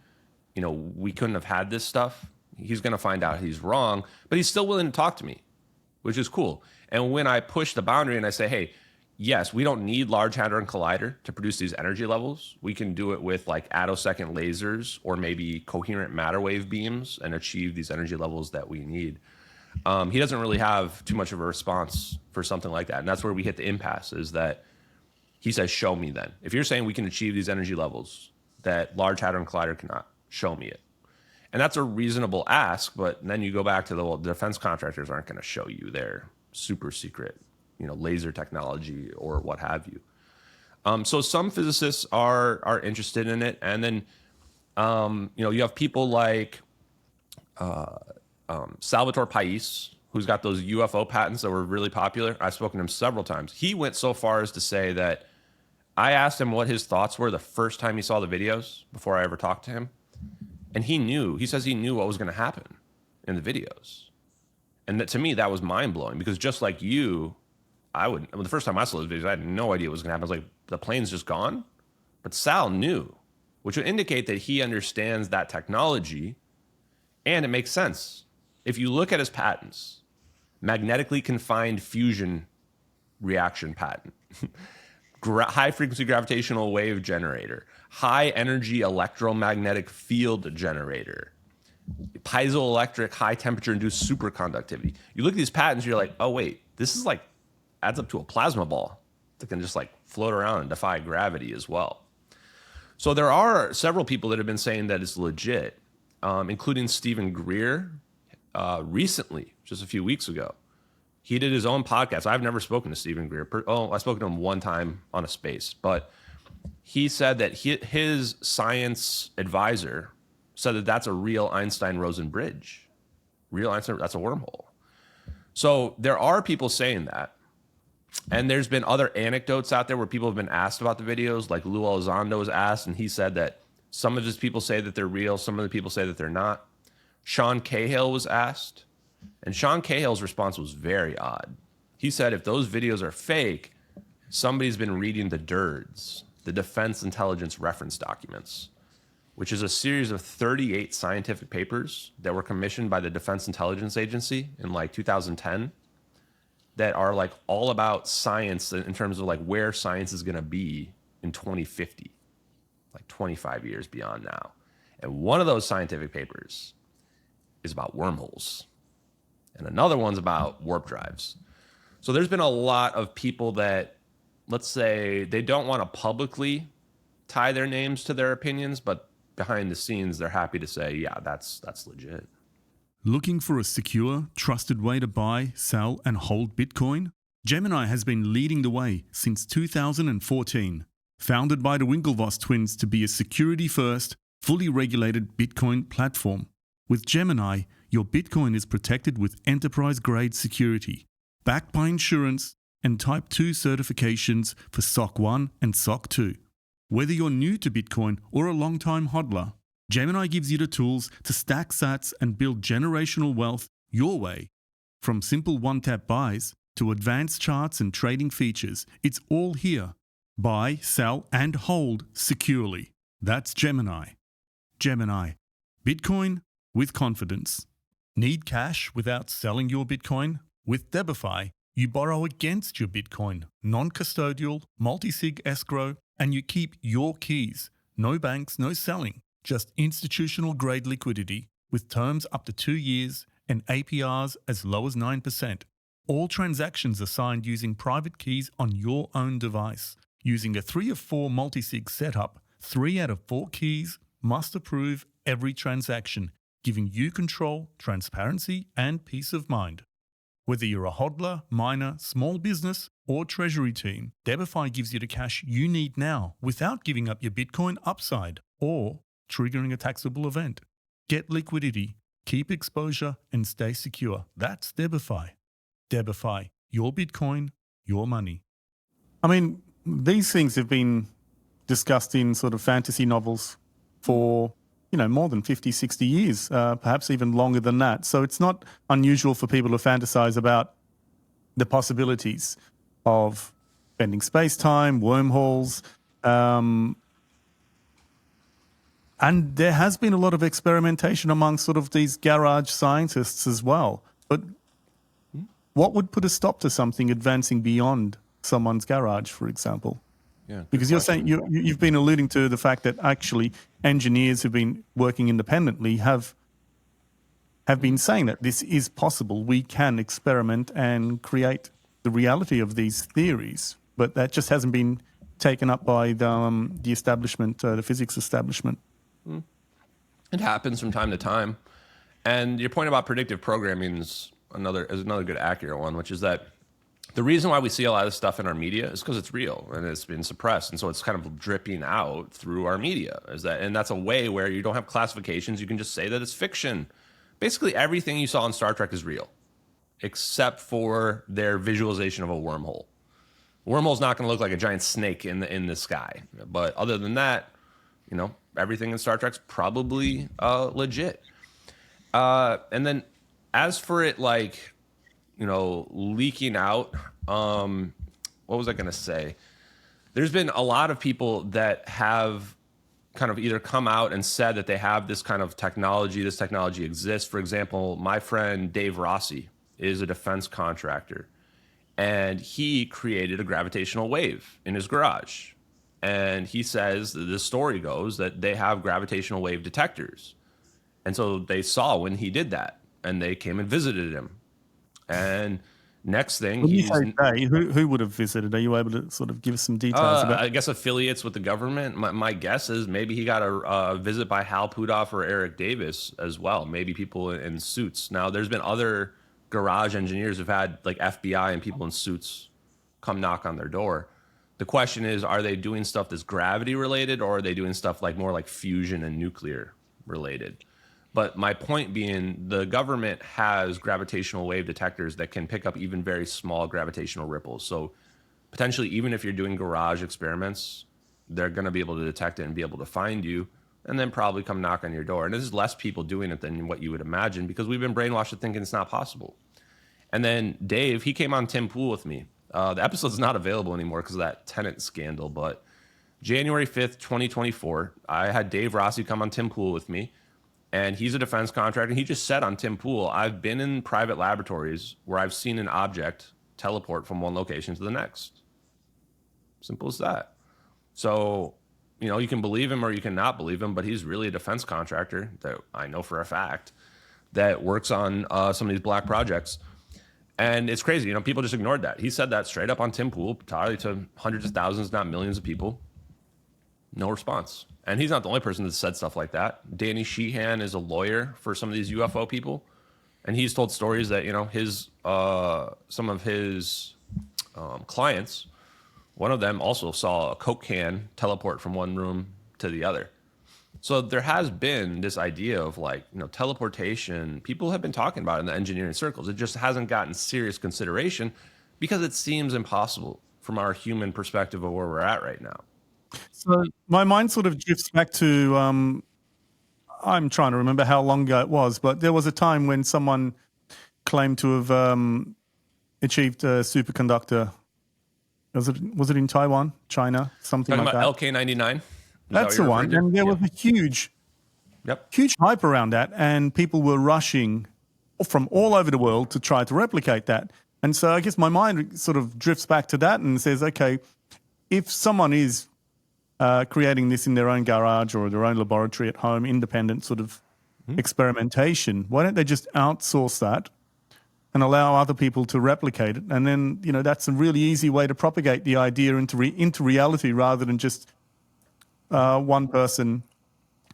we couldn't have had this stuff. He's going to find out he's wrong, but he's still willing to talk to me, which is cool. And when I push the boundary and I say, hey, yes, we don't need Large Hadron Collider to produce these energy levels. We can do it with like attosecond lasers or maybe coherent matter wave beams and achieve these energy levels that we need. He doesn't really have too much of a response for something like that. And that's where we hit the impasse, is that he says, show me then. If you're saying we can achieve these energy levels that Large Hadron Collider cannot, show me it. And that's a reasonable ask, but then you go back to the defense contractors aren't going to show you their super secret, laser technology or what have you. So some physicists are interested in it. And then, you have people like Salvatore Pais, who's got those UFO patents that were really popular. I've spoken to him several times. He went so far as to say that I asked him what his thoughts were the first time he saw the videos before I ever talked to him. And he says he knew what was going to happen in the videos. And that, to me, that was mind-blowing, because just like you, the first time I saw those videos, I had no idea what was going to happen. I was like, the plane's just gone? But Sal knew, which would indicate that he understands that technology, and it makes sense. If you look at his patents, magnetically confined fusion reaction patent, high-frequency gravitational wave generator, high-energy electromagnetic field generator, piezoelectric high-temperature induced superconductivity. You look at these patents, you're like, oh, wait, this is adds up to a plasma ball that can just float around and defy gravity as well. So there are several people that have been saying that it's legit, including Stephen Greer recently, just a few weeks ago. He did his own podcast. I've never spoken to Stephen Greer. I spoke to him one time on a space, but he said that his science advisor said that that's a real Einstein-Rosen bridge. Real Einstein, that's a wormhole. So there are people saying that. And there's been other anecdotes out there where people have been asked about the videos, like Lou Elizondo was asked, and he said that some of his people say that they're real, some of the people say that they're not. Sean Cahill was asked, and Sean Cahill's response was very odd. He said if those videos are fake, somebody's been reading the DIRDs, the Defense Intelligence Reference Documents, which is a series of 38 scientific papers that were commissioned by the Defense Intelligence Agency in like 2010 that are like all about science in terms of like where science is going to be in 2050, like 25 years beyond now. And one of those scientific papers is about wormholes, and another one's about warp drives. So there's been a lot of people that, let's say, they don't want to publicly tie their names to their opinions, but behind the scenes, they're happy to say, yeah, that's legit. Looking for a secure, trusted way to buy, sell, and hold Bitcoin? Gemini has been leading the way since 2014. Founded by the Winklevoss twins to be a security-first, fully regulated Bitcoin platform. With Gemini, your Bitcoin is protected with enterprise-grade security, backed by insurance and Type 2 certifications for SOC 1 and SOC 2. Whether you're new to Bitcoin or a long-time hodler, Gemini gives you the tools to stack sats and build generational wealth your way. From simple one-tap buys to advanced charts and trading features, it's all here. Buy, sell, and hold securely. That's Gemini. Gemini. Bitcoin with confidence. Need cash without selling your Bitcoin? With DeBiFi, you borrow against your Bitcoin, non-custodial, multi-sig escrow, and you keep your keys. No banks, no selling. Just institutional grade liquidity with terms up to 2 years and APRs as low as 9%. All transactions are signed using private keys on your own device. Using a 3 of 4 multi-sig setup, 3 out of 4 keys must approve every transaction, giving you control, transparency, and peace of mind. Whether you're a hodler, miner, small business, or treasury team, DeBiFi gives you the cash you need now without giving up your Bitcoin upside or triggering a taxable event. Get liquidity, keep exposure, and stay secure. That's DeBiFi. DeBiFi, your Bitcoin, your money. I mean, these things have been discussed in sort of fantasy novels for, more than 50, 60 years, perhaps even longer than that. So it's not unusual for people to fantasize about the possibilities of bending space-time, wormholes, and there has been a lot of experimentation among sort of these garage scientists as well. But what would put a stop to something advancing beyond someone's garage, for example? Yeah, because you're saying you've been alluding to the fact that actually engineers who've been working independently have been saying that this is possible. We can experiment and create the reality of these theories, but that just hasn't been taken up by the establishment, the physics establishment. It happens from time to time. And your point about predictive programming is another good accurate one, which is that the reason why we see a lot of this stuff in our media is because it's real and it's been suppressed. And so it's kind of dripping out through our media. And that's a way where you don't have classifications. You can just say that it's fiction. Basically, everything you saw on Star Trek is real, except for their visualization of a wormhole. A wormhole's not going to look like a giant snake in the sky. But other than that, everything in Star Trek's probably legit. And then as for it, leaking out, what was I going to say? There's been a lot of people that have kind of either come out and said that they have this kind of technology, this technology exists. For example, my friend Dave Rossi is a defense contractor, and he created a gravitational wave in his garage. And he says, the story goes that they have gravitational wave detectors. And so they saw when he did that, and they came and visited him. And next thing, when you say they, who would have visited? Are you able to sort of give us some details about? I guess affiliates with the government. My guess is maybe he got a visit by Hal Puthoff or Eric Davis as well. Maybe people in suits. Now, there's been other garage engineers who've had like FBI and people in suits come knock on their door. The question is, are they doing stuff that's gravity related, or are they doing stuff like more like fusion and nuclear related? But my point being, the government has gravitational wave detectors that can pick up even very small gravitational ripples. So potentially, even if you're doing garage experiments, they're going to be able to detect it and be able to find you, and then probably come knock on your door. And there's less people doing it than what you would imagine, because we've been brainwashed to thinking it's not possible. And then Dave, he came on Tim Pool with me. The episode's not available anymore because of that tenant scandal, but January 5th, 2024, I had Dave Rossi come on Tim Pool with me, and he's a defense contractor. He just said on Tim Pool, I've been in private laboratories where I've seen an object teleport from one location to the next. Simple as that. So, you know, you can believe him or you can not believe him, but he's really a defense contractor that I know for a fact that works on some of these black projects. And it's crazy, you know, people just ignored that. He said that straight up on Tim Pool, probably to hundreds of thousands, not millions of people. No response. And he's not the only person that said stuff like that. Danny Sheehan is a lawyer for some of these UFO people, and he's told stories that, you know, his some of his clients, one of them also saw a Coke can teleport from one room to the other. So there has been this idea of, like, you know, teleportation. People have been talking about it in the engineering circles. It just hasn't gotten serious consideration because it seems impossible from our human perspective of where we're at right now. So my mind sort of drifts back to, I'm trying to remember how long ago it was, but there was a time when someone claimed to have achieved a superconductor. Was it in Taiwan, China, something Talking like about that? LK99? That's the one. And there was a huge hype around that, and people were rushing from all over the world to try to replicate that. And so I guess my mind sort of drifts back to that and says, okay, if someone is creating this in their own garage or their own laboratory at home, independent sort of experimentation, why don't they just outsource that and allow other people to replicate it? And then, you know, that's a really easy way to propagate the idea into reality, rather than just one person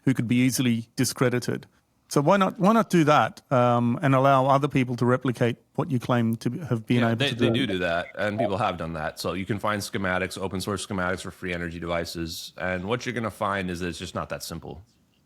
who could be easily discredited. So why not do that and allow other people to replicate what you claim to have been able to do? They do that, and people have done that. So you can find schematics, open source schematics for free energy devices, and what you're going to find is that it's just not that simple.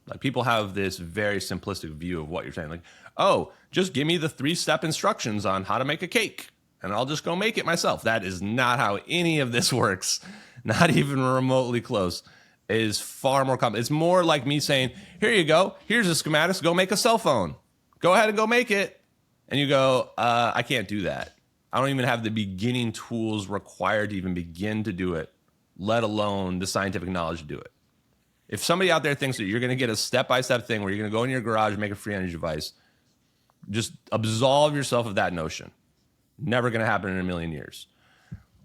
Like, people have this very simplistic view of what you're saying. Like, oh, just give me the 3-step instructions on how to make a cake, and I'll just go make it myself. That is not how any of this works, not even remotely close. It is far more complex. It's more like me saying, here you go, here's the schematics, go make a cell phone. Go ahead and go make it. And you go, I can't do that. I don't even have the beginning tools required to even begin to do it, let alone the scientific knowledge to do it. If somebody out there thinks that you're going to get a step-by-step thing where you're going to go in your garage and make a free energy device, just absolve yourself of that notion. Never going to happen in a million years.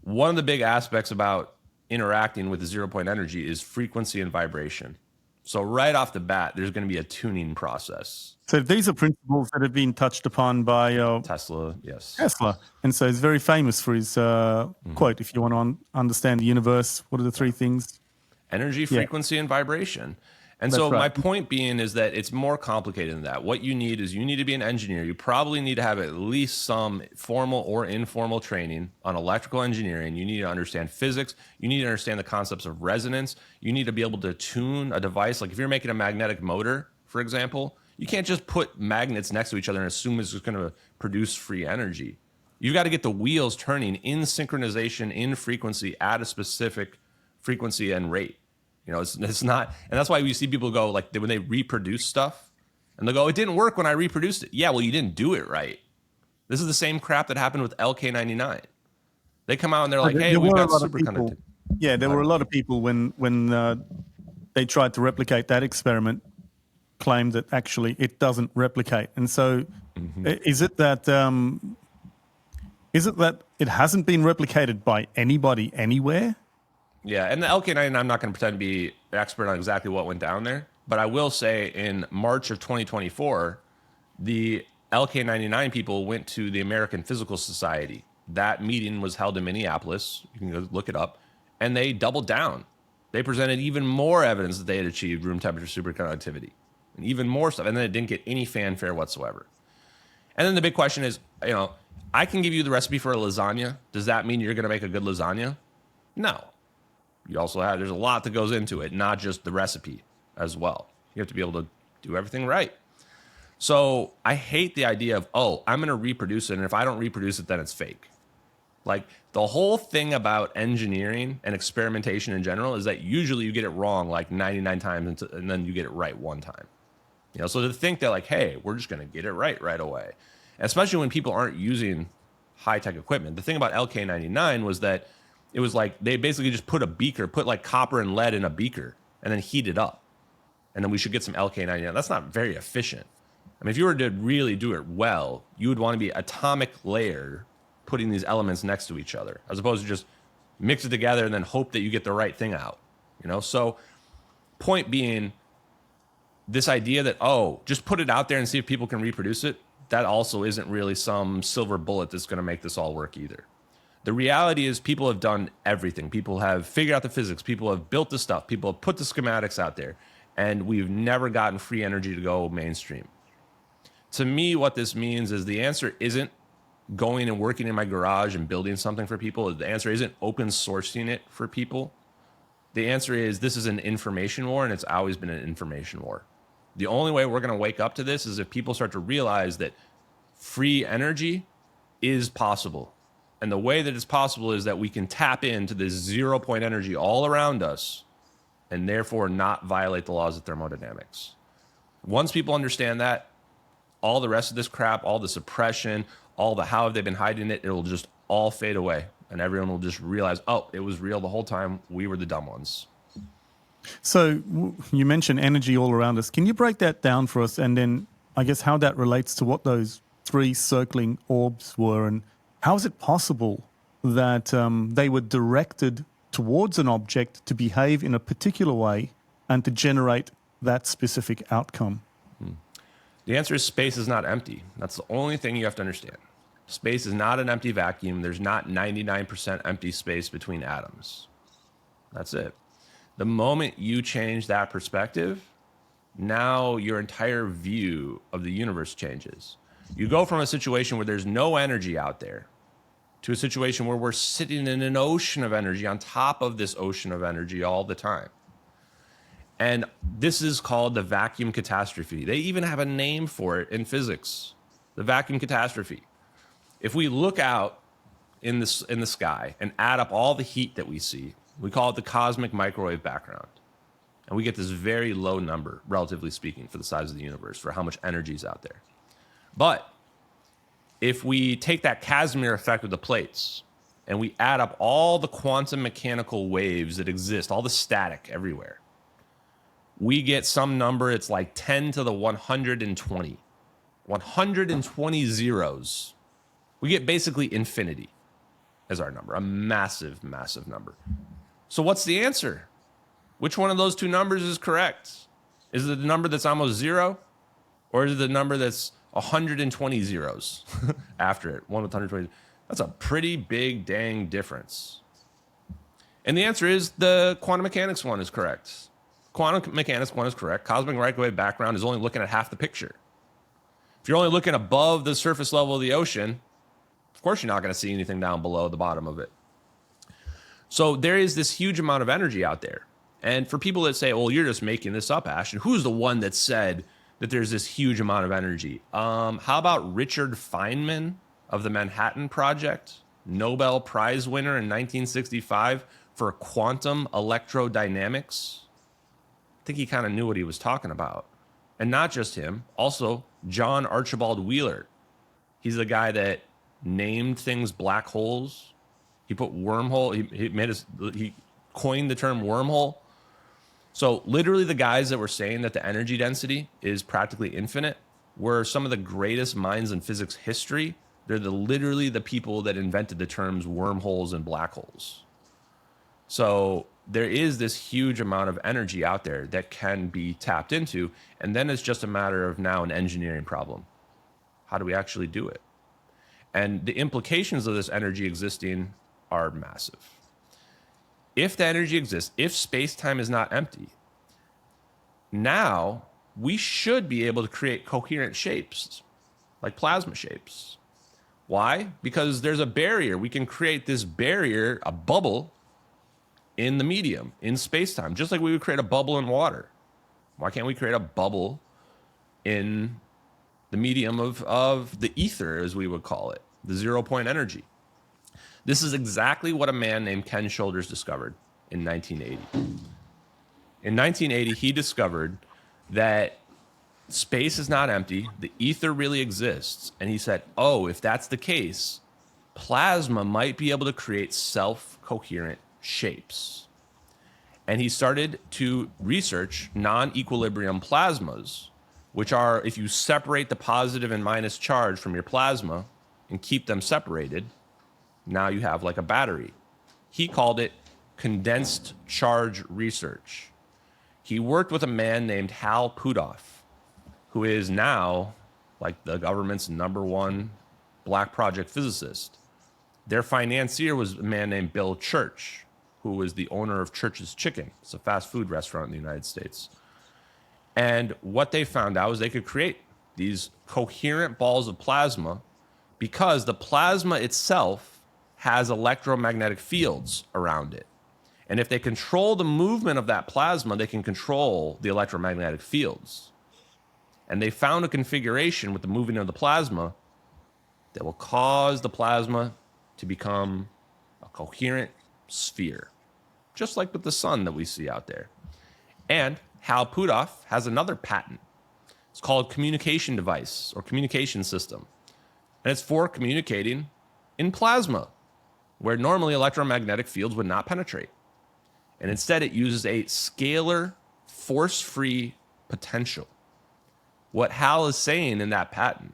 One of the big aspects about interacting with the 0-point energy is frequency and vibration. So right off the bat, there's going to be a tuning process. So these are principles that have been touched upon by Tesla, yes. Tesla. And so he's very famous for his quote, if you want to understand the universe, what are the 3 things? Energy, frequency, and vibration. And That's so right. my point being is that it's more complicated than that. What you need is, you need to be an engineer. You probably need to have at least some formal or informal training on electrical engineering. You need to understand physics. You need to understand the concepts of resonance. You need to be able to tune a device. Like, if you're making a magnetic motor, for example, you can't just put magnets next to each other and assume it's just going to produce free energy. You've got to get the wheels turning in synchronization, in frequency, at a specific frequency and rate. You know, it's not, and that's why we see people go, like, when they reproduce stuff, and they go, it didn't work when I reproduced it. Yeah, well, you didn't do it right. This is the same crap that happened with LK99. They come out and they're like, hey, we've got superconductivity. Yeah, there were a lot of people when they tried to replicate that experiment, claimed that actually it doesn't replicate. And so is it that it hasn't been replicated by anybody anywhere? Yeah, and the LK99, I'm not going to pretend to be an expert on exactly what went down there, but I will say in March of 2024, the LK99 people went to the American Physical Society. That meeting was held in Minneapolis. You can go look it up. And they doubled down. They presented even more evidence that they had achieved room temperature superconductivity, and even more stuff. And then it didn't get any fanfare whatsoever. And then the big question is, you know, I can give you the recipe for a lasagna. Does that mean you're going to make a good lasagna? No. You also have, there's a lot that goes into it, not just the recipe as well. You have to be able to do everything right. So I hate the idea of, oh, I'm going to reproduce it, and if I don't reproduce it, then it's fake. Like, the whole thing about engineering and experimentation in general is that usually you get it wrong like 99 times and then you get it right one time. You know, so to think that like, hey, we're just going to get it right away, especially when people aren't using high-tech equipment. The thing about LK99 was that it was like they basically just put like copper and lead in a beaker and then heat it up. And then we should get some LK99. That's not very efficient. I mean, if you were to really do it well, you would want to be atomic layer putting these elements next to each other, as opposed to just mix it together and then hope that you get the right thing out. You know, so point being, this idea that, oh, just put it out there and see if people can reproduce it, that also isn't really some silver bullet that's going to make this all work either. The reality is people have done everything. People have figured out the physics. People have built the stuff. People have put the schematics out there. And we've never gotten free energy to go mainstream. To me, what this means is the answer isn't going and working in my garage and building something for people. The answer isn't open sourcing it for people. The answer is this is an information war, and it's always been an information war. The only way we're going to wake up to this is if people start to realize that free energy is possible. And the way that it's possible is that we can tap into this 0 point energy all around us and therefore not violate the laws of thermodynamics. Once people understand that, all the rest of this crap, all the suppression, all the how have they been hiding it, it'll just all fade away. And everyone will just realize, oh, it was real the whole time. We were the dumb ones. So you mentioned energy all around us. Can you break that down for us? And then I guess how that relates to what those 3 circling orbs were, and how is it possible that they were directed towards an object to behave in a particular way and to generate that specific outcome? The answer is space is not empty. That's the only thing you have to understand. Space is not an empty vacuum. There's not 99% empty space between atoms. That's it. The moment you change that perspective, now your entire view of the universe changes. You go from a situation where there's no energy out there to a situation where we're sitting in an ocean of energy on top of this ocean of energy all the time. And this is called the vacuum catastrophe. They even have a name for it in physics, the vacuum catastrophe. If we look out in the sky and add up all the heat that we see, we call it the cosmic microwave background. And we get this very low number, relatively speaking, for the size of the universe, for how much energy is out there. But if we take that Casimir effect with the plates and we add up all the quantum mechanical waves that exist, all the static everywhere, we get some number, it's like 10 to the 120. 120 zeros. We get basically infinity as our number, a massive, massive number. So what's the answer? Which one of those 2 numbers is correct? Is it the number that's almost 0? Or is it the number that's 120 zeros after it? 1 with 120. That's a pretty big dang difference. And the answer is the quantum mechanics one is correct. Quantum mechanics one is correct. Cosmic microwave background is only looking at half the picture. If you're only looking above the surface level of the ocean, of course you're not going to see anything down below the bottom of it. So there is this huge amount of energy out there. And for people that say, well, you're just making this up, Ashton, who's the one that said that there's this huge amount of energy? How about Richard Feynman of the Manhattan Project, Nobel Prize winner in 1965 for quantum electrodynamics? I think he kind of knew what he was talking about. And not just him, also John Archibald Wheeler. He's the guy that named things black holes. He put wormhole, he coined the term wormhole. So literally the guys that were saying that the energy density is practically infinite were some of the greatest minds in physics history. They're literally the people that invented the terms wormholes and black holes. So there is this huge amount of energy out there that can be tapped into. And then it's just a matter of now an engineering problem. How do we actually do it? And the implications of this energy existing are massive. If the energy exists, if space-time is not empty, now we should be able to create coherent shapes, like plasma shapes. Why? Because there's a barrier. We can create this barrier, a bubble, in the medium, in space-time, just like we would create a bubble in water. Why can't we create a bubble in the medium of the ether, as we would call it, the 0-point energy? This is exactly what a man named Ken Shoulders discovered in 1980. In 1980, he discovered that space is not empty, the ether really exists, and he said, oh, if that's the case, plasma might be able to create self-coherent shapes. And he started to research non-equilibrium plasmas, which are, if you separate the positive and minus charge from your plasma and keep them separated, now you have like a battery. He called it condensed charge research. He worked with a man named Hal Puthoff, who is now like the government's #1 black project physicist. Their financier was a man named Bill Church, who was the owner of Church's Chicken. It's a fast food restaurant in the United States. And what they found out was they could create these coherent balls of plasma because the plasma itself has electromagnetic fields around it. And if they control the movement of that plasma, they can control the electromagnetic fields. And they found a configuration with the moving of the plasma that will cause the plasma to become a coherent sphere, just like with the sun that we see out there. And Hal Puthoff has another patent. It's called communication device or communication system. And it's for communicating in plasma, where normally electromagnetic fields would not penetrate. And instead it uses a scalar force-free potential. What Hal is saying in that patent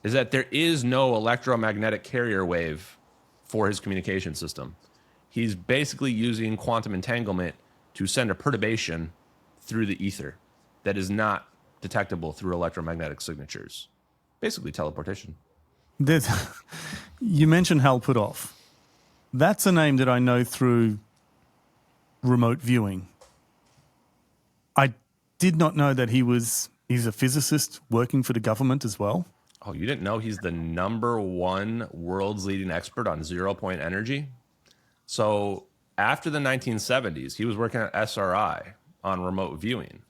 is that there is no electromagnetic carrier wave for his communication system. He's basically using quantum entanglement to send a perturbation through the ether that is not detectable through electromagnetic signatures. Basically teleportation. You mentioned Hal Puthoff. That's a name that I know through remote viewing. I did not know that he's a physicist working for the government as well. Oh, you didn't know he's the #1 world's leading expert on 0-point energy? So after the 1970s, he was working at SRI on remote viewing.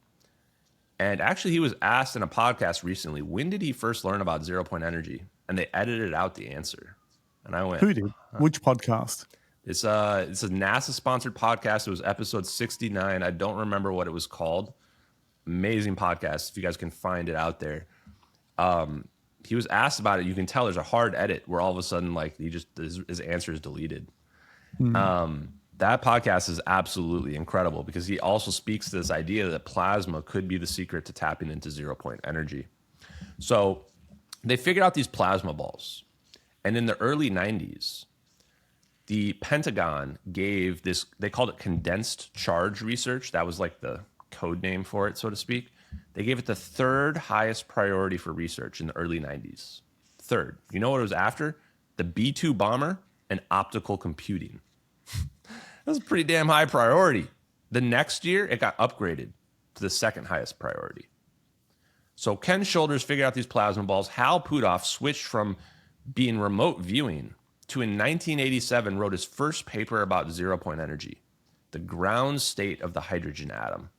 And actually, he was asked in a podcast recently, when did he first learn about 0-point energy? And they edited out the answer. And I went, who did? Which podcast? It's a NASA-sponsored podcast. It was episode 69. I don't remember what it was called. Amazing podcast. If you guys can find it out there. He was asked about it. You can tell there's a hard edit where all of a sudden, like, his answer is deleted. That podcast is absolutely incredible because he also speaks to this idea that plasma could be the secret to tapping into 0-point energy. So they figured out these plasma balls. And in the early 90s, the Pentagon gave this, they called it condensed charge research. That was like the code name for it, so to speak. They gave it the 3rd highest priority for research in the early 90s. 3rd. You know what it was after? The B-2 bomber and optical computing. That was a pretty damn high priority. The next year, it got upgraded to the 2nd highest priority. So Ken Shoulders figured out these plasma balls. Hal Puthoff switched from being remote viewing to, in 1987, wrote his first paper about 0-point energy, the ground state of the hydrogen atom.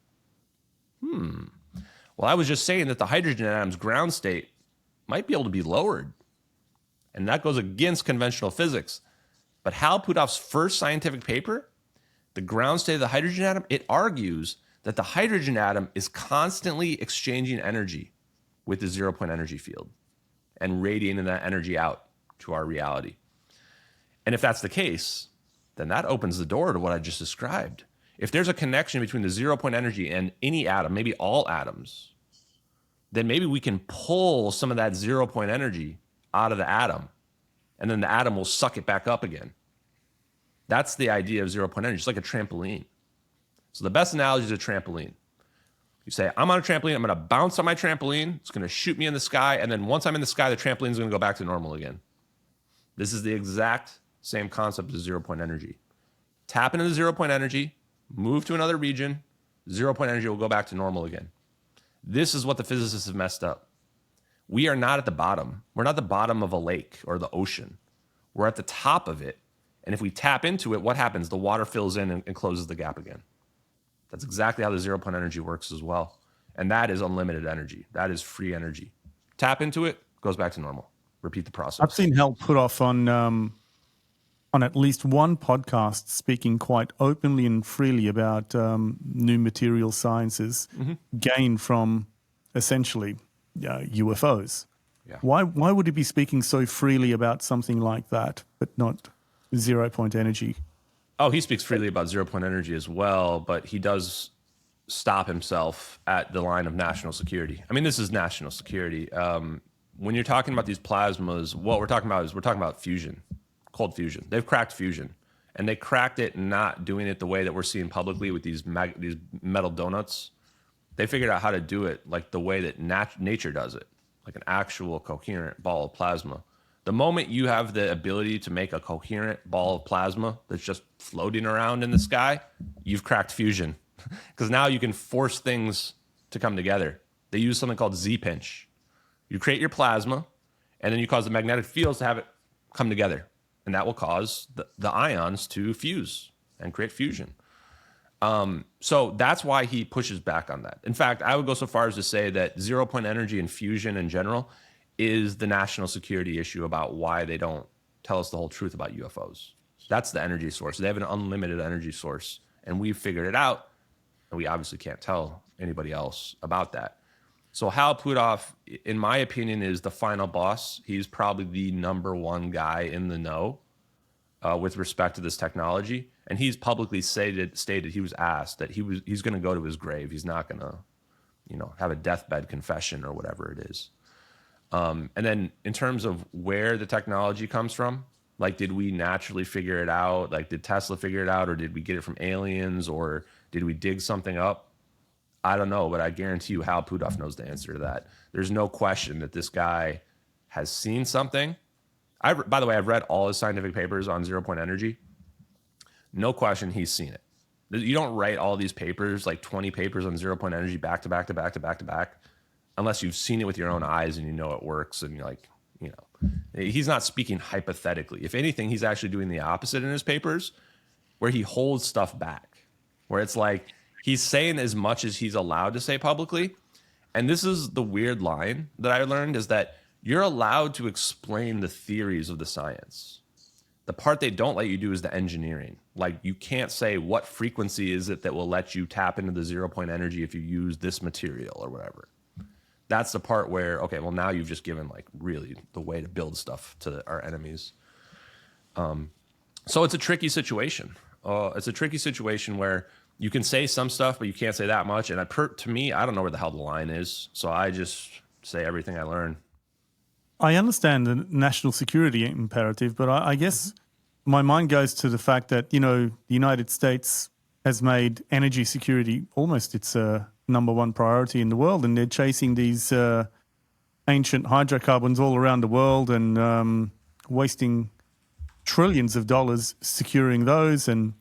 Well, I was just saying that the hydrogen atom's ground state might be able to be lowered. And that goes against conventional physics. But Hal Puthoff's first scientific paper, the ground state of the hydrogen atom, it argues that the hydrogen atom is constantly exchanging energy with the 0-point energy field and radiating that energy out to our reality. And if that's the case, then that opens the door to what I just described. If there's a connection between the 0-point energy and any atom, maybe all atoms, then maybe we can pull some of that 0-point energy out of the atom, and then the atom will suck it back up again. That's the idea of 0-point energy. It's like a trampoline. So the best analogy is a trampoline. You say, I'm on a trampoline, I'm going to bounce on my trampoline, it's going to shoot me in the sky, and then once I'm in the sky, the trampoline is going to go back to normal again. This is the exact same concept as 0-point energy. Tap into the 0-point energy, move to another region, 0-point energy will go back to normal again. This is what the physicists have messed up. We are not at the bottom. We're not the bottom of a lake or the ocean. We're at the top of it, And if we tap into it, what happens? The water fills in and closes the gap again. That's exactly how the 0 point energy works as well. And that is unlimited energy. That is free energy. Tap into it, goes back to normal. Repeat the process. I've seen Hal Puthoff on at least one podcast speaking quite openly and freely about new material sciences gained from essentially UFOs. Yeah. Why would he be speaking so freely about something like that, but not 0 point energy? Oh, he speaks freely about 0 point energy as well, but he does stop himself at the line of national security. I mean, this is national security. When you're talking about these plasmas, what we're talking about fusion, cold fusion. They've cracked fusion, and they cracked it not doing it the way that we're seeing publicly with these metal donuts. They figured out how to do it like the way that nature does it, like an actual coherent ball of plasma. The moment you have the ability to make a coherent ball of plasma that's just floating around in the sky, you've cracked fusion. Because now you can force things to come together. They use something called Z-pinch. You create your plasma, and then you cause the magnetic fields to have it come together. And that will cause the ions to fuse and create fusion. So that's why he pushes back on that. In fact, I would go so far as to say that 0 point energy and fusion in general is the national security issue about why they don't tell us the whole truth about UFOs. That's the energy source. They have an unlimited energy source, and we've figured it out, and we obviously can't tell anybody else about that. So Hal Puthoff, in my opinion, is the final boss. He's probably the number one guy in the know with respect to this technology. And he's publicly stated he was asked that he's going to go to his grave. He's not going to, have a deathbed confession or whatever it is. And then in terms of where the technology comes from, like, did we naturally figure it out? Like, did Tesla figure it out, or did we get it from aliens, or did we dig something up? I don't know, but I guarantee you Hal Puthoff knows the answer to that. There's no question that this guy has seen something. By the way, I've read all his scientific papers on 0 point energy. No question he's seen it. You don't write all these papers, like 20 papers on 0 point energy back to back to back to back to back, unless you've seen it with your own eyes and you know it works, and you're like, he's not speaking hypothetically. If anything, he's actually doing the opposite in his papers, where he holds stuff back, where it's like he's saying as much as he's allowed to say publicly. And this is the weird line that I learned, is that you're allowed to explain the theories of the science. The part they don't let you do is the engineering. Like, you can't say what frequency is it that will let you tap into the 0 point energy if you use this material or whatever. That's the part where, okay, well, now you've just given like really the way to build stuff to our enemies. So it's a tricky situation. It's a tricky situation where you can say some stuff, but you can't say that much. And to me, I don't know where the hell the line is. So I just say everything I learn. I understand the national security imperative, but I guess my mind goes to the fact that, the United States has made energy security almost its number one priority in the world, and they're chasing these ancient hydrocarbons all around the world and wasting trillions of dollars securing those and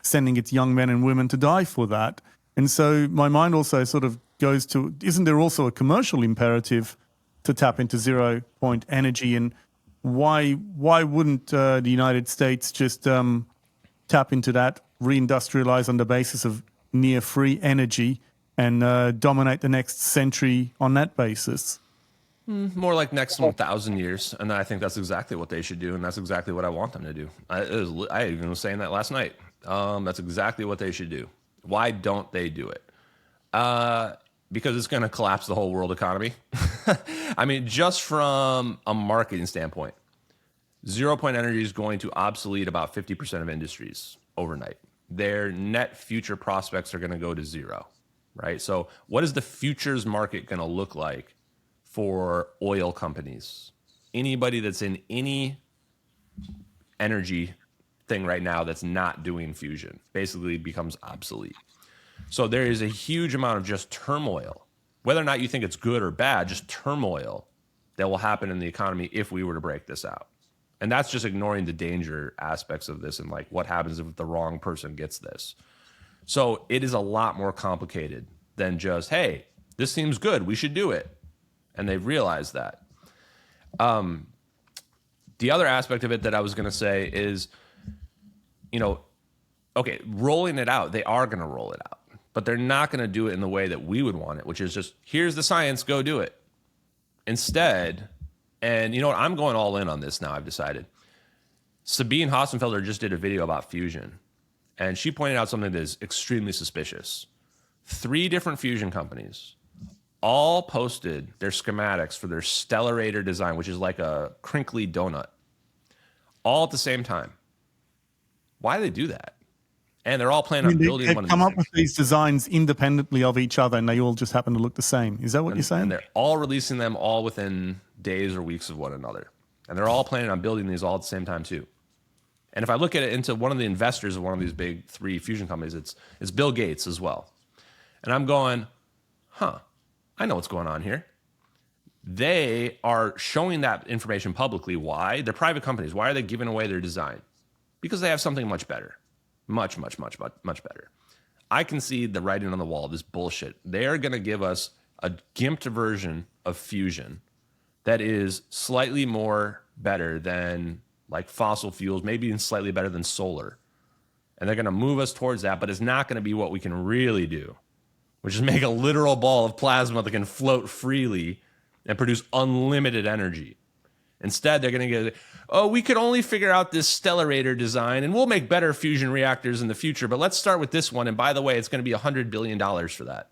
sending its young men and women to die for that. And so my mind also sort of goes to, isn't there also a commercial imperative to tap into 0 point energy? And why wouldn't the United States just tap into that, reindustrialize on the basis of near free energy, and dominate the next century on that basis? More like next 1,000 years. And I think that's exactly what they should do. And that's exactly what I want them to do. I even was saying that last night. That's exactly what they should do. Why don't they do it? Because it's going to collapse the whole world economy. I mean, just from a marketing standpoint, 0 point energy is going to obsolete about 50% of industries overnight. Their net future prospects are going to go to zero, right? So what is the futures market going to look like for oil companies? Anybody that's in any energy thing right now that's not doing fusion basically becomes obsolete. So there is a huge amount of just turmoil, whether or not you think it's good or bad, just turmoil that will happen in the economy if we were to break this out. And that's just ignoring the danger aspects of this and like what happens if the wrong person gets this. So it is a lot more complicated than just, hey, this seems good, we should do it. And they've realized that. The other aspect of it that I was going to say is you know, okay, rolling it out, they are going to roll it out, but they're not going to do it in the way that we would want it, which is just, here's the science, go do it. Instead, and you know what, I'm going all in on this now, I've decided. Sabine Hossenfelder just did a video about fusion, and she pointed out something that is extremely suspicious. 3 different fusion companies all posted their schematics for their stellarator design, which is like a crinkly donut, all at the same time. Why do they do that? And they're all planning on building one of these. Come up with these designs independently of each other, and they all just happen to look the same. Is that what you're saying? And they're all releasing them all within days or weeks of one another. And they're all planning on building these all at the same time too. And if I look at it into one of the investors of one of these big 3 fusion companies, it's Bill Gates as well. And I'm going, I know what's going on here. They are showing that information publicly. Why? They're private companies. Why are they giving away their design? Because they have something much better. Much better. I can see the writing on the wall, this bullshit. They are going to give us a gimped version of fusion that is slightly more better than like fossil fuels, maybe even slightly better than solar. And they're going to move us towards that, but it's not going to be what we can really do, which is make a literal ball of plasma that can float freely and produce unlimited energy. Instead, they're going to get, we could only figure out this stellarator design, and we'll make better fusion reactors in the future, but let's start with this one. And by the way, it's going to be $100 billion for that.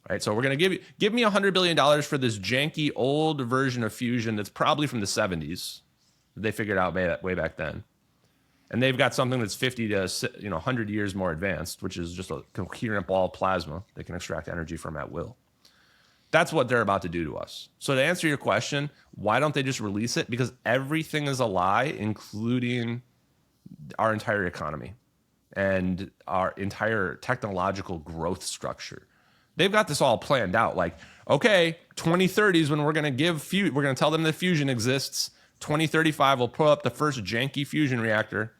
All right, so we're going to give me $100 billion for this janky old version of fusion that's probably from the 70s. They figured out way back then. And they've got something that's 50 to 100 years more advanced, which is just a coherent ball of plasma they can extract energy from at will. That's what they're about to do to us. So to answer your question, why don't they just release it? Because everything is a lie, including our entire economy and our entire technological growth structure. They've got this all planned out. Like, okay, 2030 is when we're going to tell them that fusion exists. 2035, we'll put up the first janky fusion reactor.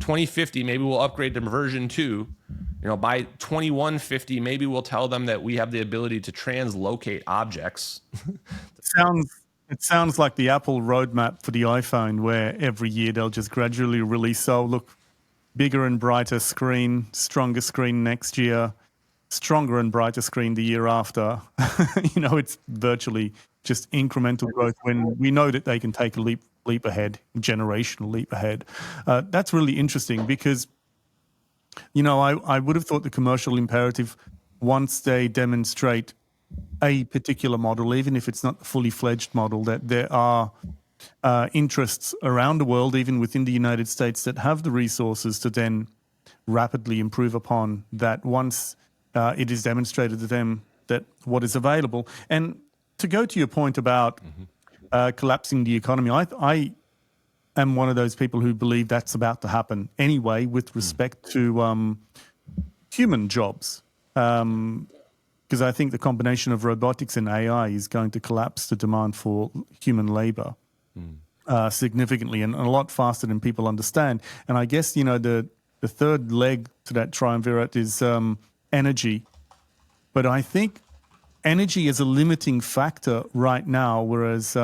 2050, maybe we'll upgrade to version 2. By 2150, maybe we'll tell them that we have the ability to translocate objects. It sounds like the Apple roadmap for the iPhone, where every year they'll just gradually release, bigger and brighter screen, stronger screen next year, stronger and brighter screen the year after. It's virtually just incremental growth when we know that they can take a leap ahead, generational leap ahead. That's really interesting because I would have thought the commercial imperative, once they demonstrate a particular model, even if it's not the fully fledged model, that there are interests around the world, even within the United States, that have the resources to then rapidly improve upon that once it is demonstrated to them that what is available. And to go to your point about collapsing the economy, I am one of those people who believe that's about to happen anyway with respect to human jobs. Because I think the combination of robotics and AI is going to collapse the demand for human labor significantly and a lot faster than people understand. And I guess, the third leg to that triumvirate is energy. But I think energy is a limiting factor right now, whereas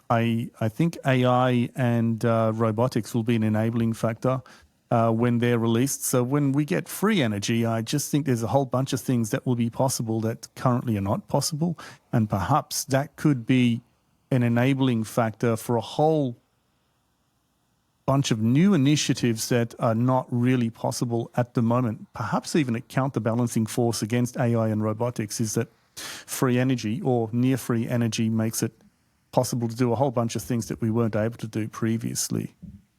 I think AI and robotics will be an enabling factor when they're released. So when we get free energy, I just think there's a whole bunch of things that will be possible that currently are not possible. And perhaps that could be an enabling factor for a whole bunch of new initiatives that are not really possible at the moment. Perhaps even a counterbalancing force against AI and robotics is that free energy or near free energy makes it possible to do a whole bunch of things that we weren't able to do previously.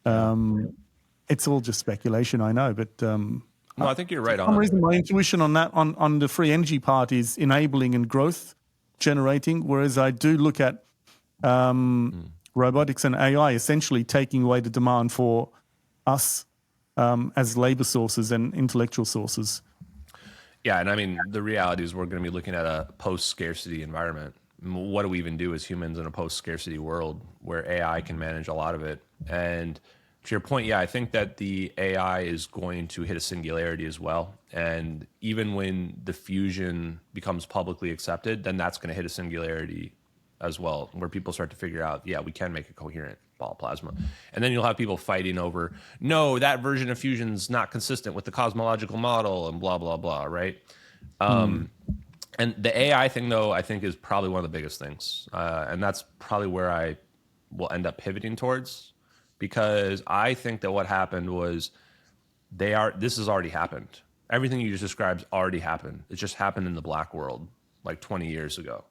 It's all just speculation, I know, but no, I think you're right for on. some reason, my intuition on that, on the free energy part, is enabling and growth generating, whereas I do look at robotics and AI essentially taking away the demand for us as labor sources and intellectual sources. Yeah, and I mean, the reality is we're going to be looking at a post-scarcity environment. What do we even do as humans in a post-scarcity world where AI can manage a lot of it? And to your point, yeah, I think that the AI is going to hit a singularity as well. And even when the fusion becomes publicly accepted, then that's going to hit a singularity as well, where people start to figure out, yeah, we can make a coherent ball of plasma. And then you'll have people fighting over, no, that version of fusion's not consistent with the cosmological model and blah, blah, blah, right? And the AI thing, though, I think is probably one of the biggest things. And that's probably where I will end up pivoting towards, because I think that what happened was this has already happened. Everything you just described already happened. It just happened in the black world like 20 years ago.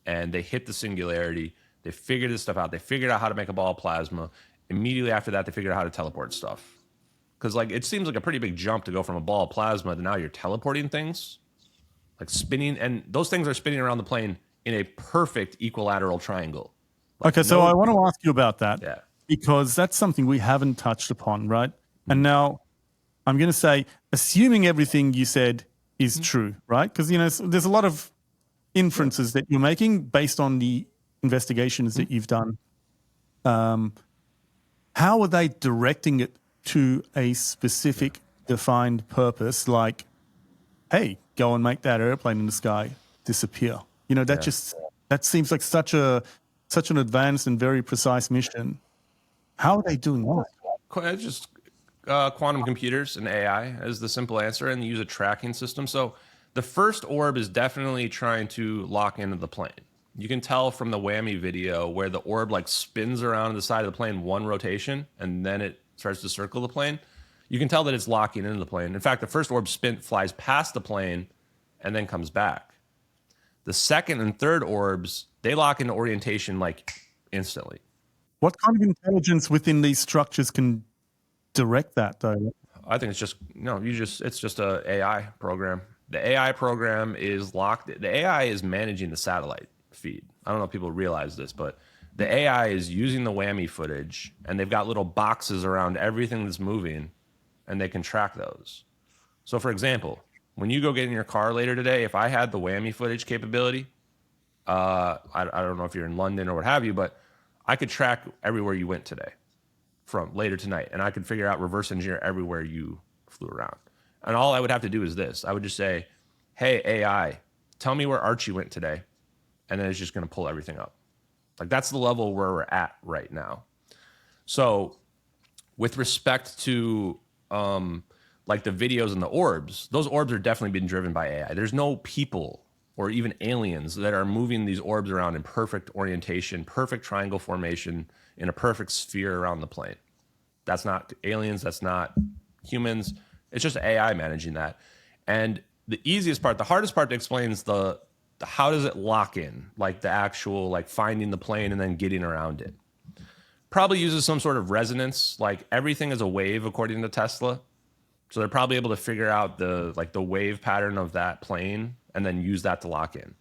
And they hit the singularity. They figured this stuff out. They figured out how to make a ball of plasma. Immediately after that, they figured out how to teleport stuff. Because like it seems like a pretty big jump to go from a ball of plasma to now you're teleporting things. Like spinning, and those things are spinning around the plane in a perfect equilateral triangle. Like okay, so I want to ask you about that. Yeah. Because that's something we haven't touched upon, right? And now I'm going to say, assuming everything you said is true, right? Because, you know, there's a lot of inferences that you're making based on the investigations that you've done. How are they directing it to a specific defined purpose, like, hey, go and make that airplane in the sky disappear? You know, that seems like such an advanced and very precise mission. How are they doing that? Just quantum computers and AI is the simple answer, and use a tracking system. So the first orb is definitely trying to lock into the plane. You can tell from the whammy video where the orb like spins around the side of the plane one rotation, and then it starts to circle the plane. You can tell that it's locking into the plane. In fact, the first orb flies past the plane and then comes back. The second and third orbs, they lock into orientation like instantly. What kind of intelligence within these structures can direct that, though? I think it's just it's just a AI program. The AI program is locked. The AI is managing the satellite feed. I don't know if people realize this, but the AI is using the whammy footage, and they've got little boxes around everything that's moving, and they can track those. So, for example, when you go get in your car later today, if I had the whammy footage capability, I don't know if you're in London or what have you, but I could track everywhere you went today from later tonight, and I could figure out reverse engineer everywhere you flew around. And all I would have to do is this. I would just say, hey, AI, tell me where Archie went today. And then it's just going to pull everything up. Like that's the level where we're at right now. So with respect to like the videos and the orbs, those orbs are definitely being driven by AI. There's no people or even aliens that are moving these orbs around in perfect orientation, perfect triangle formation, in a perfect sphere around the plane. That's not aliens, that's not humans. It's just AI managing that. And the easiest part, the hardest part to explain is the how does it lock in, like the actual like finding the plane and then getting around it. Probably uses some sort of resonance, like everything is a wave according to Tesla. So they're probably able to figure out the wave pattern of that plane and then use that to lock in.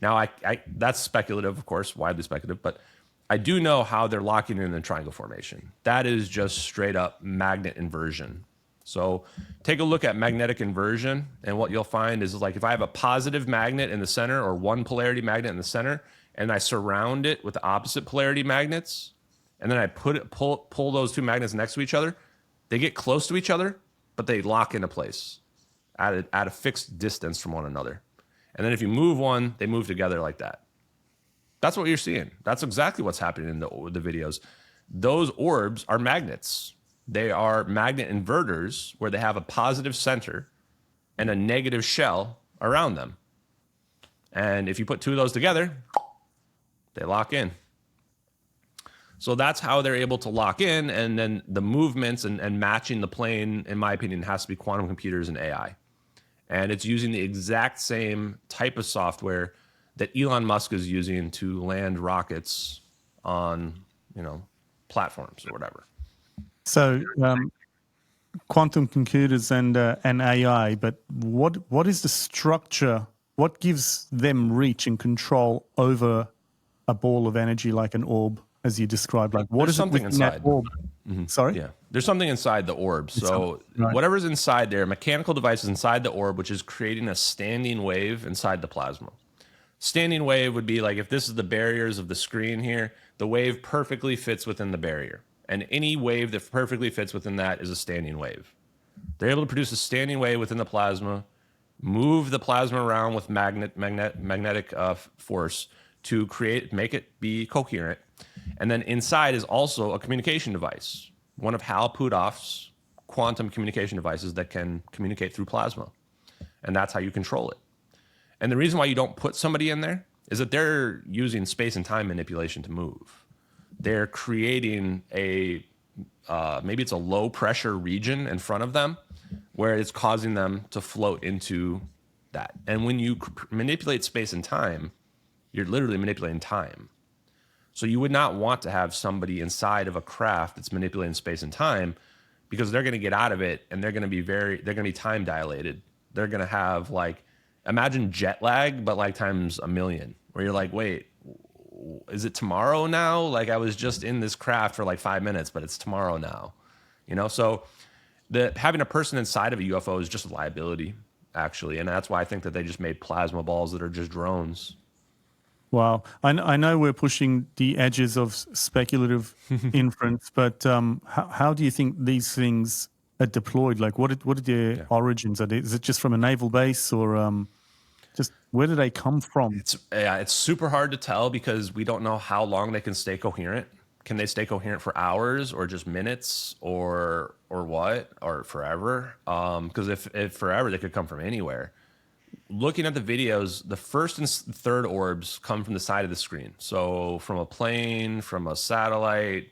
Now, I that's speculative, of course, widely speculative, but I do know how they're locking in the triangle formation. That is just straight up magnet inversion. So take a look at magnetic inversion, and what you'll find is like if I have a positive magnet in the center or one polarity magnet in the center, and I surround it with the opposite polarity magnets, and then I pull those two magnets next to each other, they get close to each other, but they lock into place at a fixed distance from one another. And then if you move one, they move together like that. That's what you're seeing. That's exactly what's happening in the videos. Those orbs are magnets. They are magnet inverters where they have a positive center and a negative shell around them. And if you put two of those together, they lock in. So that's how they're able to lock in. And then the movements and matching the plane, in my opinion, has to be quantum computers and AI. And it's using the exact same type of software that Elon Musk is using to land rockets on, platforms or whatever. So quantum computers and AI, but what is the structure? What gives them reach and control over a ball of energy like an orb, as you described? Like what is something inside that orb? Mm-hmm. Sorry? Yeah, there's something inside the orb. So whatever's inside there, mechanical devices inside the orb, which is creating a standing wave inside the plasma. Standing wave would be like if this is the barriers of the screen here, the wave perfectly fits within the barrier. And any wave that perfectly fits within that is a standing wave. They're able to produce a standing wave within the plasma, move the plasma around with magnetic force to make it be coherent. And then inside is also a communication device, one of Hal Puthoff's quantum communication devices that can communicate through plasma. And that's how you control it. And the reason why you don't put somebody in there is that they're using space and time manipulation to move. They're creating maybe it's a low pressure region in front of them where it's causing them to float into that. And when you manipulate space and time, you're literally manipulating time. So you would not want to have somebody inside of a craft that's manipulating space and time, because they're going to get out of it and they're going to be time dilated. They're going to have, like, imagine jet lag, but like times a million, where you're like, wait, is it tomorrow now? Like, I was just in this craft for like 5 minutes, but it's tomorrow now, So having a person inside of a UFO is just a liability, actually. And that's why I think that they just made plasma balls that are just drones. Wow. I know we're pushing the edges of speculative inference, but how do you think these things are deployed? Like, what are their origins? Is it just from a naval base, or just where do they come from? It's super hard to tell because we don't know how long they can stay coherent. Can they stay coherent for hours or just minutes or what, or forever? Because if forever, they could come from anywhere. Looking at the videos, the first and third orbs come from the side of the screen. So from a plane, from a satellite,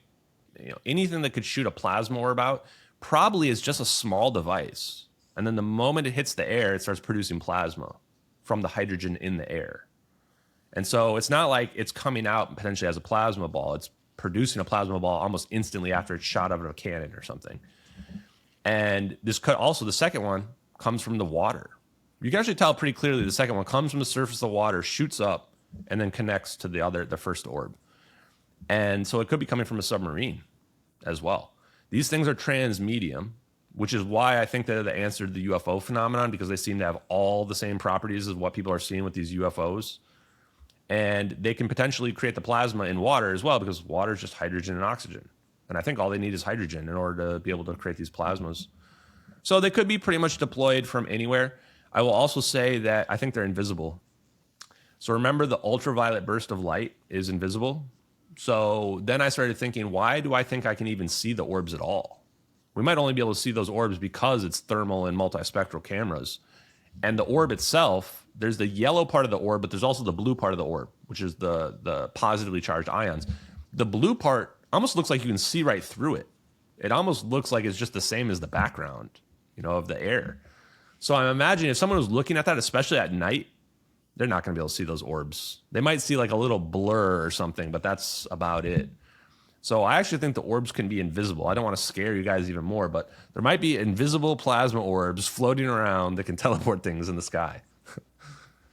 anything that could shoot a plasma orb out probably is just a small device. And then the moment it hits the air, it starts producing plasma from the hydrogen in the air. And so it's not like it's coming out potentially as a plasma ball. It's producing a plasma ball almost instantly after it's shot out of a cannon or something. And the second one comes from the water. You can actually tell pretty clearly the second one comes from the surface of the water, shoots up, and then connects to the first orb. And so it could be coming from a submarine as well. These things are transmedium, which is why I think they're the answer to the UFO phenomenon, because they seem to have all the same properties as what people are seeing with these UFOs. And they can potentially create the plasma in water as well, because water is just hydrogen and oxygen. And I think all they need is hydrogen in order to be able to create these plasmas. So they could be pretty much deployed from anywhere. I will also say that I think they're invisible. So remember, the ultraviolet burst of light is invisible. So then I started thinking, why do I think I can even see the orbs at all? We might only be able to see those orbs because it's thermal and multispectral cameras. And the orb itself, there's the yellow part of the orb, but there's also the blue part of the orb, which is the positively charged ions. The blue part almost looks like you can see right through it. It almost looks like it's just the same as the background, of the air. So I'm imagining if someone was looking at that, especially at night, they're not going to be able to see those orbs. They might see like a little blur or something, but that's about it. So I actually think the orbs can be invisible. I don't want to scare you guys even more, but there might be invisible plasma orbs floating around that can teleport things in the sky.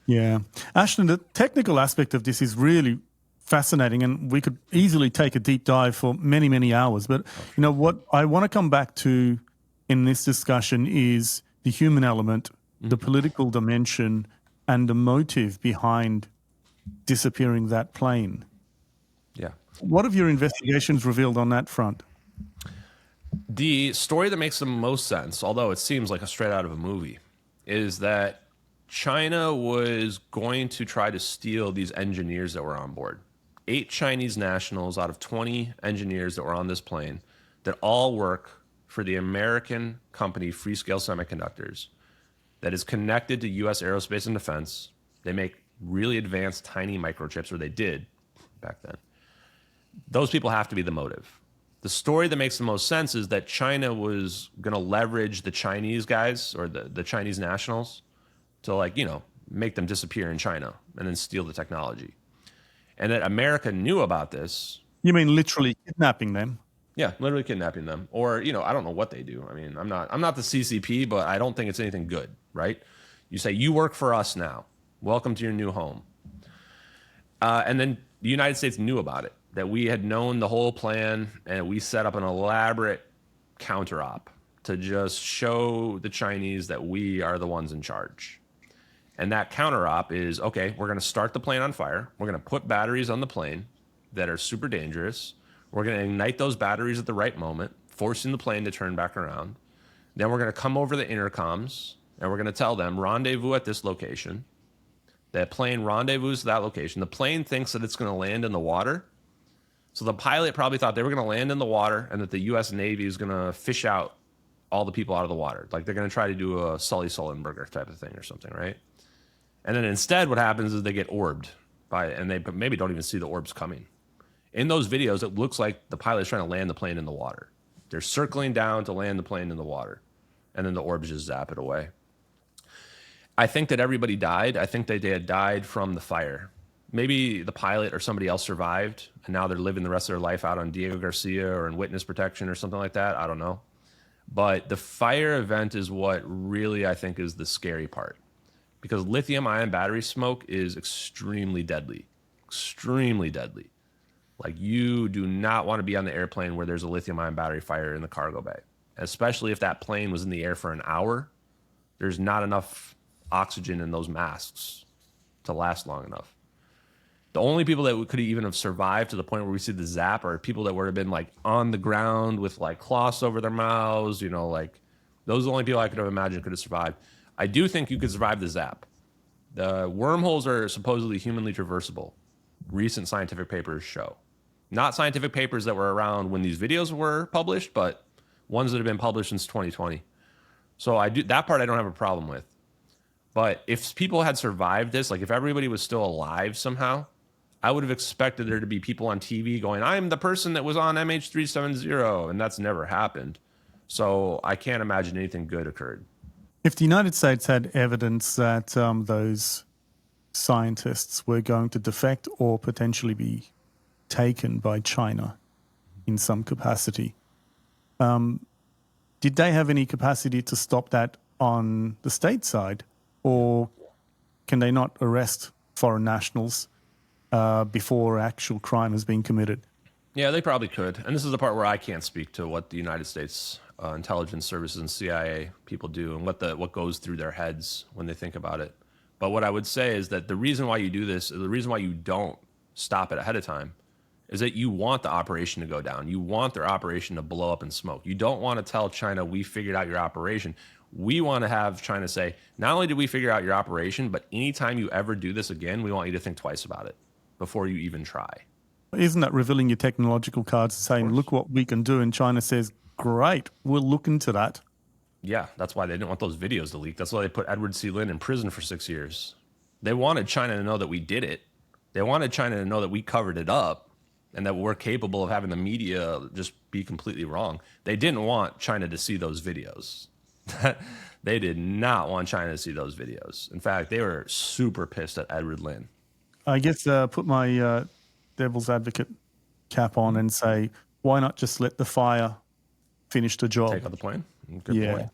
Yeah. Ashton, the technical aspect of this is really fascinating, and we could easily take a deep dive for many, many hours. But, what I want to come back to in this discussion is the human element, the political dimension, and the motive behind disappearing that plane. Yeah. What have your investigations revealed on that front? The story that makes the most sense, although it seems like a straight out of a movie, is that China was going to try to steal these engineers that were on board. 8 Chinese nationals out of 20 engineers that were on this plane that all work for the American company Freescale Semiconductors that is connected to U.S. aerospace and defense. They make really advanced tiny microchips, or they did back then. Those people have to be the motive. The story that makes the most sense is that China was going to leverage the Chinese guys, or the Chinese nationals, to make them disappear in China and then steal the technology. And that America knew about this. You mean literally kidnapping them? Yeah, literally kidnapping them. Or, I don't know what they do. I mean, I'm not the CCP, but I don't think it's anything good, right? You say, you work for us now. Welcome to your new home. And then the United States knew about it, that we had known the whole plan, and we set up an elaborate counter-op to just show the Chinese that we are the ones in charge. And that counter-op is, okay, we're going to start the plane on fire. We're going to put batteries on the plane that are super dangerous. We're going to ignite those batteries at the right moment, forcing the plane to turn back around. Then we're going to come over the intercoms, and we're going to tell them, rendezvous at this location. The plane rendezvous to that location. The plane thinks that it's going to land in the water. So the pilot probably thought they were going to land in the water and that the U.S. Navy is going to fish out all the people out of the water. Like they're going to try to do a Sully Sullenberger type of thing or something, right? And then instead what happens is they get orbed and they maybe don't even see the orbs coming. In those videos, it looks like the pilot's trying to land the plane in the water. They're circling down to land the plane in the water. And then the orbs just zap it away. I think that everybody died. I think they had died from the fire. Maybe the pilot or somebody else survived, and now they're living the rest of their life out on Diego Garcia or in witness protection or something like that. I don't know. But the fire event is what really I think is the scary part, because lithium-ion battery smoke is extremely deadly, extremely deadly. Like you do not want to be on the airplane where there's a lithium-ion battery fire in the cargo bay, especially if that plane was in the air for an hour. There's not enough oxygen in those masks to last long enough. The only people that could even have survived to the point where we see the zap are people that would have been like on the ground with like cloths over their mouths, you know, like those are the only people I could have imagined could have survived. I do think you could survive the zap. The wormholes are supposedly humanly traversable. Recent scientific papers show. Not scientific papers that were around when these videos were published, but ones that have been published since 2020. So that part I don't have a problem with. But if people had survived this, like if everybody was still alive somehow, I would have expected there to be people on TV going, I'm the person that was on MH370, and that's never happened. So I can't imagine anything good occurred. If the United States had evidence that those scientists were going to defect or potentially be taken by China in some capacity, did they have any capacity to stop that on the state side? Or can they not arrest foreign nationals before actual crime has been committed? Yeah, they probably could. And this is the part where I can't speak to what the United States intelligence services and CIA people do and what goes through their heads when they think about it. But what I would say is that the reason why you do this, the reason why you don't stop it ahead of time, is that you want the operation to go down. You want their operation to blow up in smoke. You don't want to tell China, we figured out your operation. We want to have China say, not only did we figure out your operation, but anytime you ever do this again, we want you to think twice about it before you even try. Isn't that revealing your technological cards and saying, look what we can do? And China says, great, we'll look into that. Yeah, that's why they didn't want those videos to leak. That's why they put Edward C. Lin in prison for 6 years. They wanted China to know that we did it. They wanted China to know that we covered it up and that we're capable of having the media just be completely wrong. They didn't want China to see those videos. They did not want China to see those videos. In fact, they were super pissed at Edward Lin. I guess put my devil's advocate cap on and say, why not just let the fire finish the job? Take out the plane? Good point.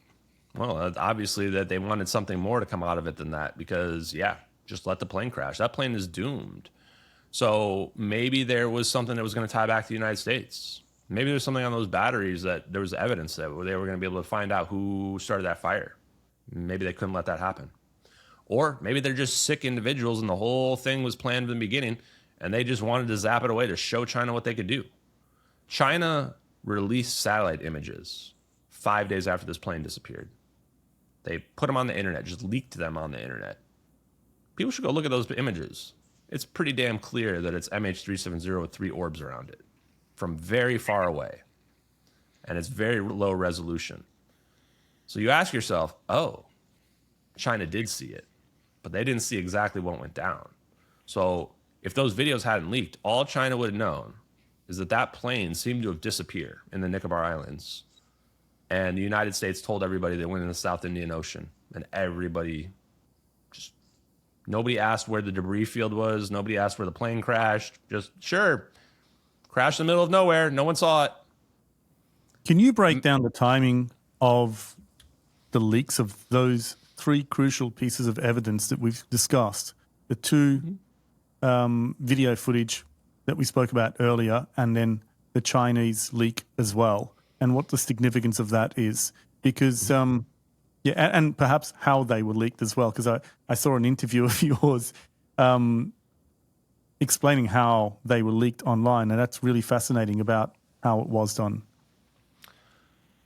Well, obviously that they wanted something more to come out of it than that because, yeah, just let the plane crash. That plane is doomed. So maybe there was something that was going to tie back to the United States. Maybe there's something on those batteries that there was evidence that they were going to be able to find out who started that fire. Maybe they couldn't let that happen. Or maybe they're just sick individuals and the whole thing was planned from the beginning and they just wanted to zap it away to show China what they could do. China released satellite images 5 days after this plane disappeared. They put them on the internet, just leaked them on the internet. People should go look at those images. It's pretty damn clear that it's MH370 with 3 orbs around it from very far away. And it's very low resolution. So you ask yourself, oh, China did see it, but they didn't see exactly what went down. So if those videos hadn't leaked, all China would have known is that that plane seemed to have disappeared in the Nicobar Islands. And the United States told everybody they went in the South Indian Ocean. And everybody nobody asked where the debris field was. Nobody asked where the plane crashed. Just, sure, crashed in the middle of nowhere. No one saw it. Can you break down the timing of the leaks of those 3 crucial pieces of evidence that we've discussed? The 2 video footage that we spoke about earlier, and then the Chinese leak as well, and what the significance of that is. Because, and perhaps how they were leaked as well, because I saw an interview of yours explaining how they were leaked online, and that's really fascinating about how it was done.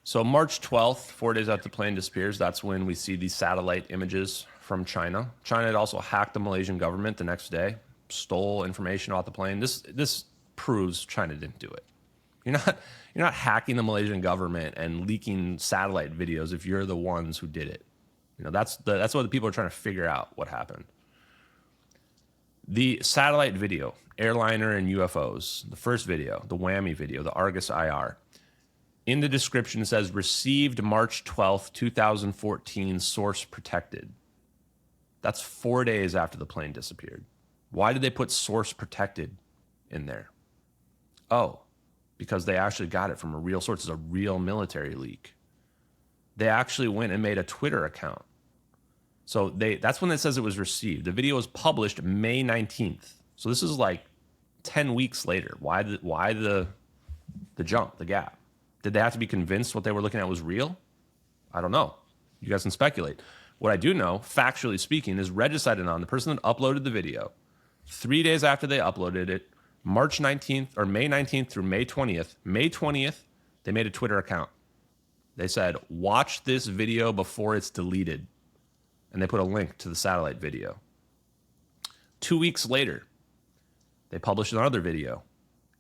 So March 12th, 4 days after the plane disappears, that's when we see these satellite images from China. China had also hacked the Malaysian government the next day, stole information off the plane. This proves China didn't do it. You're not hacking the Malaysian government and leaking satellite videos if you're the ones who did it. That's what the people are trying to figure out what happened. The satellite video, airliner and UFOs, the first video, the whammy video, the Argus IR. In the description, it says, received March 12th, 2014, source protected. That's 4 days after the plane disappeared. Why did they put source protected in there? Oh, because they actually got it from a real source. It's a real military leak. They actually went and made a Twitter account. So that's when it says it was received. The video was published May 19th. So this is like 10 weeks later. Why the jump, the gap? Did they have to be convinced what they were looking at was real? I don't know. You guys can speculate. What I do know, factually speaking, is Regicide Anon, the person that uploaded the video, 3 days after they uploaded it, March 19th or May 19th through May 20th. May 20th, they made a Twitter account. They said, watch this video before it's deleted. And they put a link to the satellite video. 2 weeks later, they published another video.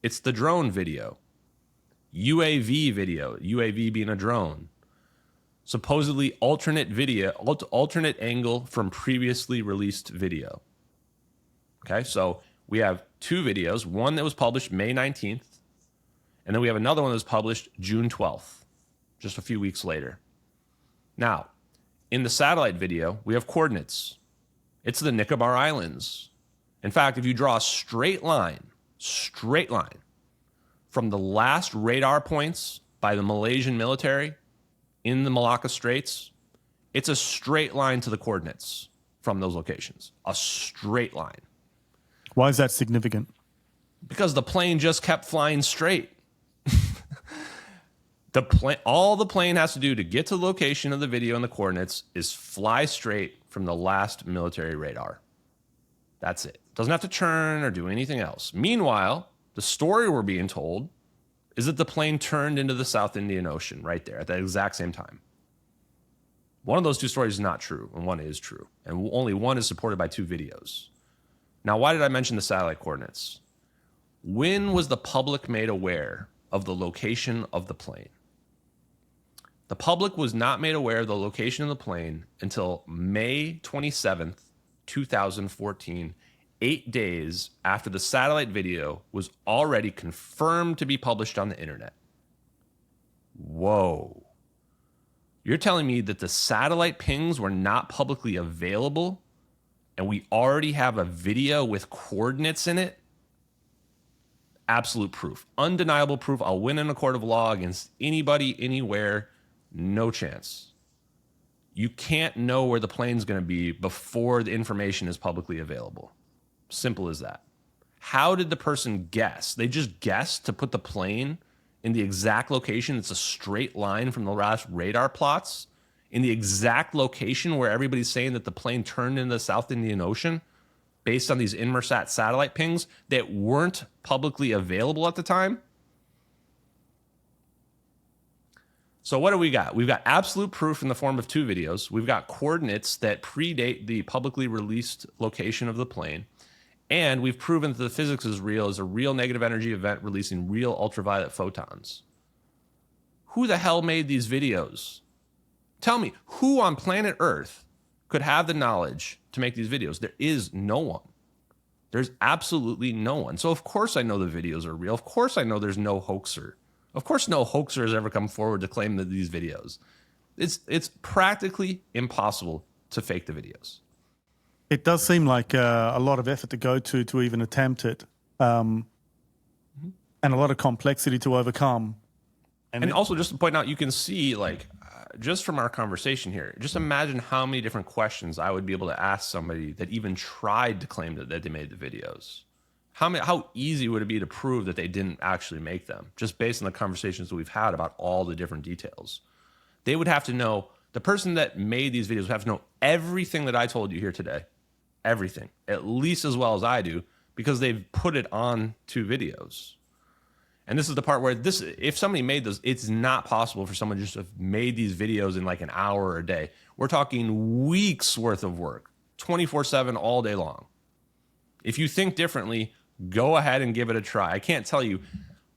It's the drone video. UAV video, UAV being a drone. Supposedly alternate video, alternate angle from previously released video. Okay, so we have two videos, one that was published May 19th, and then we have another one that was published June 12th, just a few weeks later. Now, in the satellite video, we have coordinates. It's the Nicobar Islands. In fact, if you draw a straight line from the last radar points by the Malaysian military in the Malacca Straits, it's a straight line to the coordinates from those locations. A straight line. Why is that significant? Because the plane just kept flying straight. All the plane has to do to get to the location of the video and the coordinates is fly straight from the last military radar. That's it. Doesn't have to turn or do anything else. Meanwhile, the story we're being told is that the plane turned into the South Indian Ocean right there at the exact same time. One of those two stories is not true, and one is true. And only one is supported by two videos. Now, why did I mention the satellite coordinates? When was the public made aware of the location of the plane? The public was not made aware of the location of the plane until May 27th, 2014, 8 days after the satellite video was already confirmed to be published on the internet. Whoa. You're telling me that the satellite pings were not publicly available and we already have a video with coordinates in it? Absolute proof. Undeniable proof. I'll win in a court of law against anybody, anywhere. No chance. You can't know where the plane's going to be before the information is publicly available. Simple as that. How did the person guess? They just guessed to put the plane in the exact location. It's a straight line from the last radar plots in the exact location where everybody's saying that the plane turned into the South Indian Ocean based on these Inmarsat satellite pings that weren't publicly available at the time. So what do we got? We've got absolute proof in the form of two videos. We've got coordinates that predate the publicly released location of the plane. And we've proven that the physics is real, is a real negative energy event releasing real ultraviolet photons. Who the hell made these videos? Tell me, who on planet Earth could have the knowledge to make these videos? There is no one. There's absolutely no one. So of course I know the videos are real. Of course I know there's no hoaxer. Of course no hoaxer has ever come forward to claim that these videos. It's practically impossible to fake the videos. It does seem like a lot of effort to go to even attempt it, and a lot of complexity to overcome. And also, just to point out, you can see, just from our conversation here, just imagine how many different questions I would be able to ask somebody that even tried to claim that they made the videos. How easy would it be to prove that they didn't actually make them, just based on the conversations that we've had about all the different details? They would have to know, the person that made these videos would have to know everything that I told you here today. Everything, at least as well as I do, because they've put it on two videos. And this is the part where if somebody made those, it's not possible for someone just to have made these videos in like an hour or a day. We're talking weeks worth of work, 24/7 all day long. If you think differently, go ahead and give it a try. I can't tell you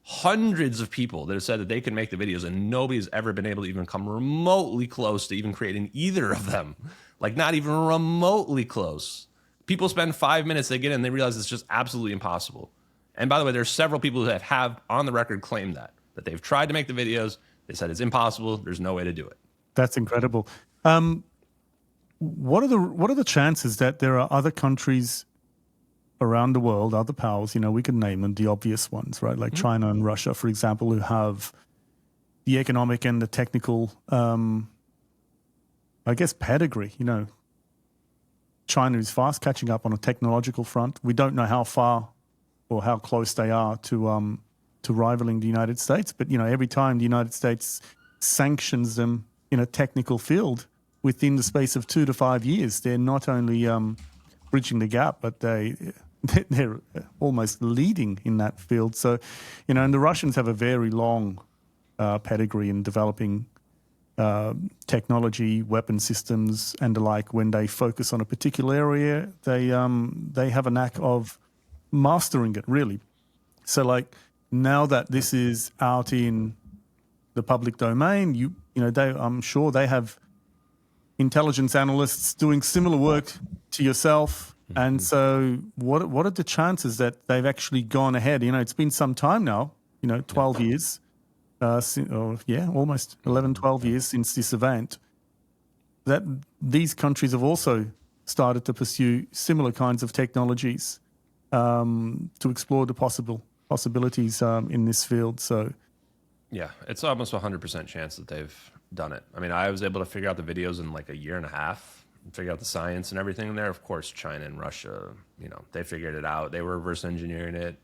hundreds of people that have said that they can make the videos and nobody's ever been able to even come remotely close to even creating either of them. Like not even remotely close. People spend 5 minutes, they get in, they realize it's just absolutely impossible. And by the way, there's several people that have on the record claimed that they've tried to make the videos. They said it's impossible. There's no way to do it. That's incredible. What are the chances that there are other countries around the world, other powers, we could name them, the obvious ones, right? Like China and Russia, for example, who have the economic and the technical, pedigree, China is fast catching up on a technological front. We don't know how far or how close they are to rivaling the United States. But, every time the United States sanctions them in a technical field within the space of 2 to 5 years, they're not only bridging the gap, but they're almost leading in that field. So, and the Russians have a very long pedigree in developing technology, weapon systems, and the like. When they focus on a particular area, they have a knack of mastering it, really. So, like now that this is out in the public domain, I'm sure they have intelligence analysts doing similar work to yourself. And so, what are the chances that they've actually gone ahead? It's been some time now. 12 years. Almost 11, 12 years since this event, that these countries have also started to pursue similar kinds of technologies to explore the possibilities in this field. So, yeah, it's almost 100% chance that they've done it. I mean, I was able to figure out the videos in like a year and a half, figure out the science and everything in there. Of course, China and Russia, they figured it out. They were reverse engineering it.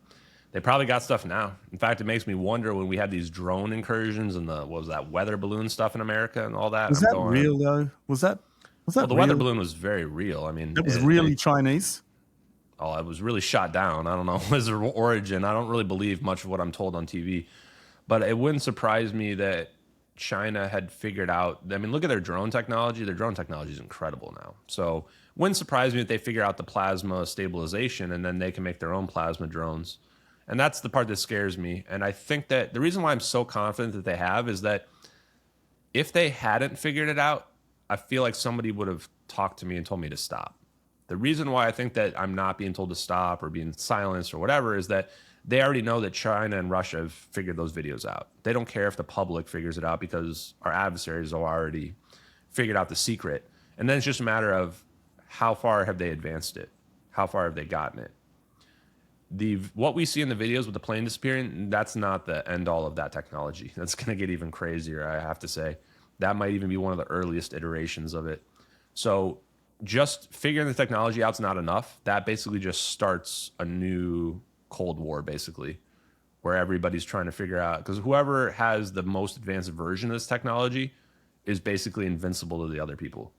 They probably got stuff now. In fact, it makes me wonder when we had these drone incursions and what was that weather balloon stuff in America and all that. Was that real though? Was that well, the real? weather balloon was very real. I mean, it was really Chinese. Oh, it was really shot down. I don't know his origin. I don't really believe much of what I'm told on TV, but it wouldn't surprise me that China had figured out. I mean, look at their drone technology. Their drone technology is incredible now. So, wouldn't surprise me if they figure out the plasma stabilization and then they can make their own plasma drones. And that's the part that scares me. And I think that the reason why I'm so confident that they have is that if they hadn't figured it out, I feel like somebody would have talked to me and told me to stop. The reason why I think that I'm not being told to stop or being silenced or whatever is that they already know that China and Russia have figured those videos out. They don't care if the public figures it out because our adversaries have already figured out the secret. And then it's just a matter of how far have they advanced it? How far have they gotten it? What we see in the videos with the plane disappearing, that's not the end all of that technology. That's going to get even crazier, I have to say. That might even be one of the earliest iterations of it. So just figuring the technology out is not enough. That basically just starts a new Cold War, basically, where everybody's trying to figure out, because whoever has the most advanced version of this technology is basically invincible to the other people.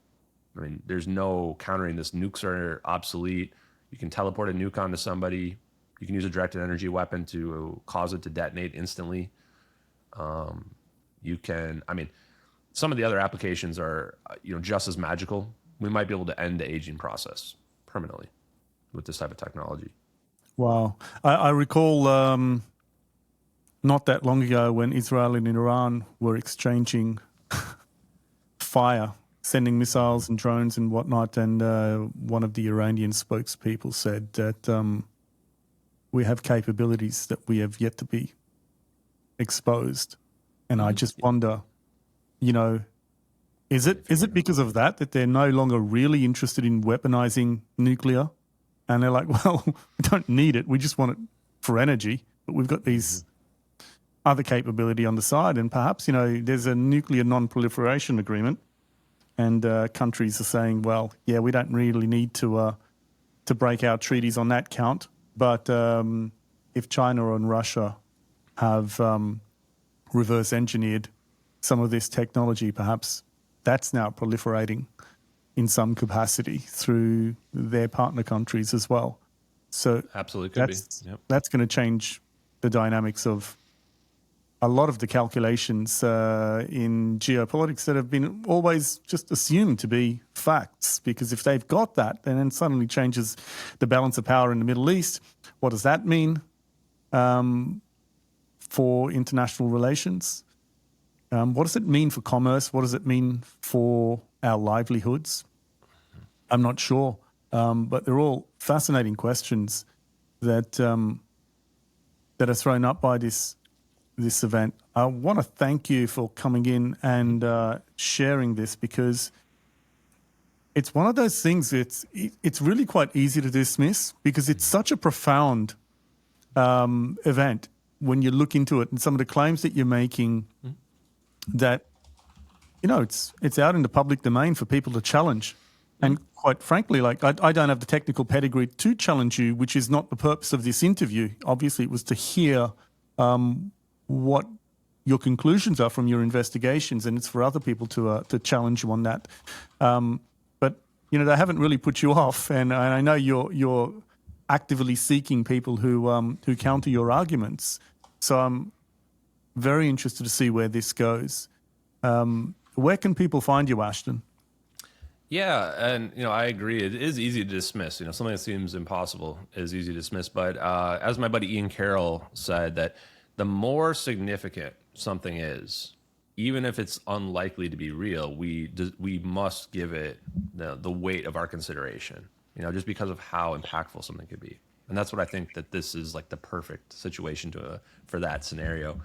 I mean, there's no countering this. Nukes are obsolete. You can teleport a nuke onto somebody. You can use a directed energy weapon to cause it to detonate instantly. You can, I mean, some of the other applications are, just as magical. We might be able to end the aging process permanently with this type of technology. Wow. I recall not that long ago when Israel and Iran were exchanging fire, sending missiles and drones and whatnot. And one of the Iranian spokespeople said that we have capabilities that we have yet to be exposed. And I just wonder, is it because of that they're no longer really interested in weaponizing nuclear? And they're like, well, we don't need it. We just want it for energy. But we've got these other capability on the side. And perhaps, there's a nuclear non-proliferation agreement. And countries are saying, well, yeah, we don't really need to break our treaties on that count. But if China and Russia have reverse engineered some of this technology, perhaps that's now proliferating in some capacity through their partner countries as well. So absolutely could be. Yep. That's going to change the dynamics of a lot of the calculations in geopolitics that have been always just assumed to be facts, because if they've got that, then it suddenly changes the balance of power in the Middle East. What does that mean for international relations? What does it mean for commerce? What does it mean for our livelihoods? I'm not sure, but they're all fascinating questions that that are thrown up by this event. I want to thank you for coming in and sharing this, because it's one of those things it's really quite easy to dismiss, because it's such a profound event when you look into it, and some of the claims that you're making that, it's out in the public domain for people to challenge. And quite frankly, like I don't have the technical pedigree to challenge you, which is not the purpose of this interview. Obviously, it was to hear what your conclusions are from your investigations, and it's for other people to challenge you on that. But they haven't really put you off, and I know you're actively seeking people who counter your arguments. So I'm very interested to see where this goes. Where can people find you, Ashton? Yeah, and I agree. It is easy to dismiss. Something that seems impossible is easy to dismiss. But as my buddy Ian Carroll said, that the more significant something is, even if it's unlikely to be real, we must give it the weight of our consideration. Just because of how impactful something could be. And that's what I think that this is like the perfect situation for that scenario.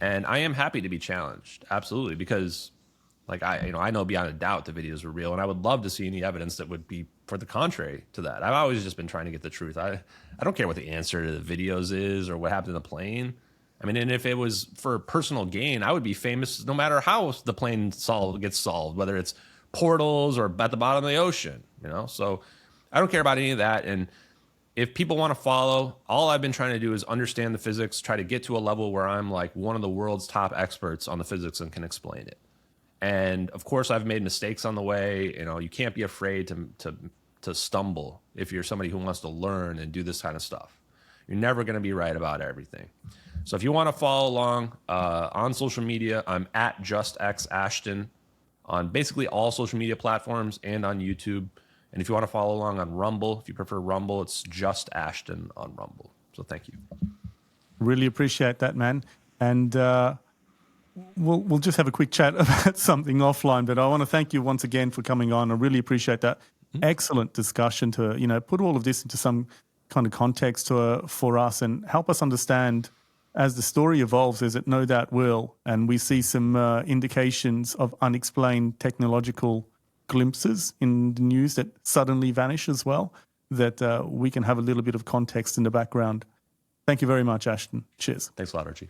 And I am happy to be challenged, absolutely, because like I know beyond a doubt the videos were real, and I would love to see any evidence that would be for the contrary to that. I've always just been trying to get the truth. I don't care what the answer to the videos is or what happened in the plane. I mean, and if it was for personal gain, I would be famous no matter how the plane gets solved, whether it's portals or at the bottom of the ocean, So I don't care about any of that. And if people want to follow, all I've been trying to do is understand the physics, try to get to a level where I'm like one of the world's top experts on the physics and can explain it. And of course, I've made mistakes on the way. You can't be afraid to stumble if you're somebody who wants to learn and do this kind of stuff. You're never going to be right about everything. So if you want to follow along on social media, I'm at JustXAshton on basically all social media platforms and on YouTube. And if you want to follow along on Rumble, if you prefer Rumble, it's Just Ashton on Rumble. So thank you. Really appreciate that, man. And we'll just have a quick chat about something offline. But I want to thank you once again for coming on. I really appreciate that. Excellent discussion to put all of this into some kind of context for us and help us understand as the story evolves, as it no doubt will, and we see some indications of unexplained technological glimpses in the news that suddenly vanish as well, that we can have a little bit of context in the background. Thank you very much, Ashton. Cheers. Thanks a lot, Archie.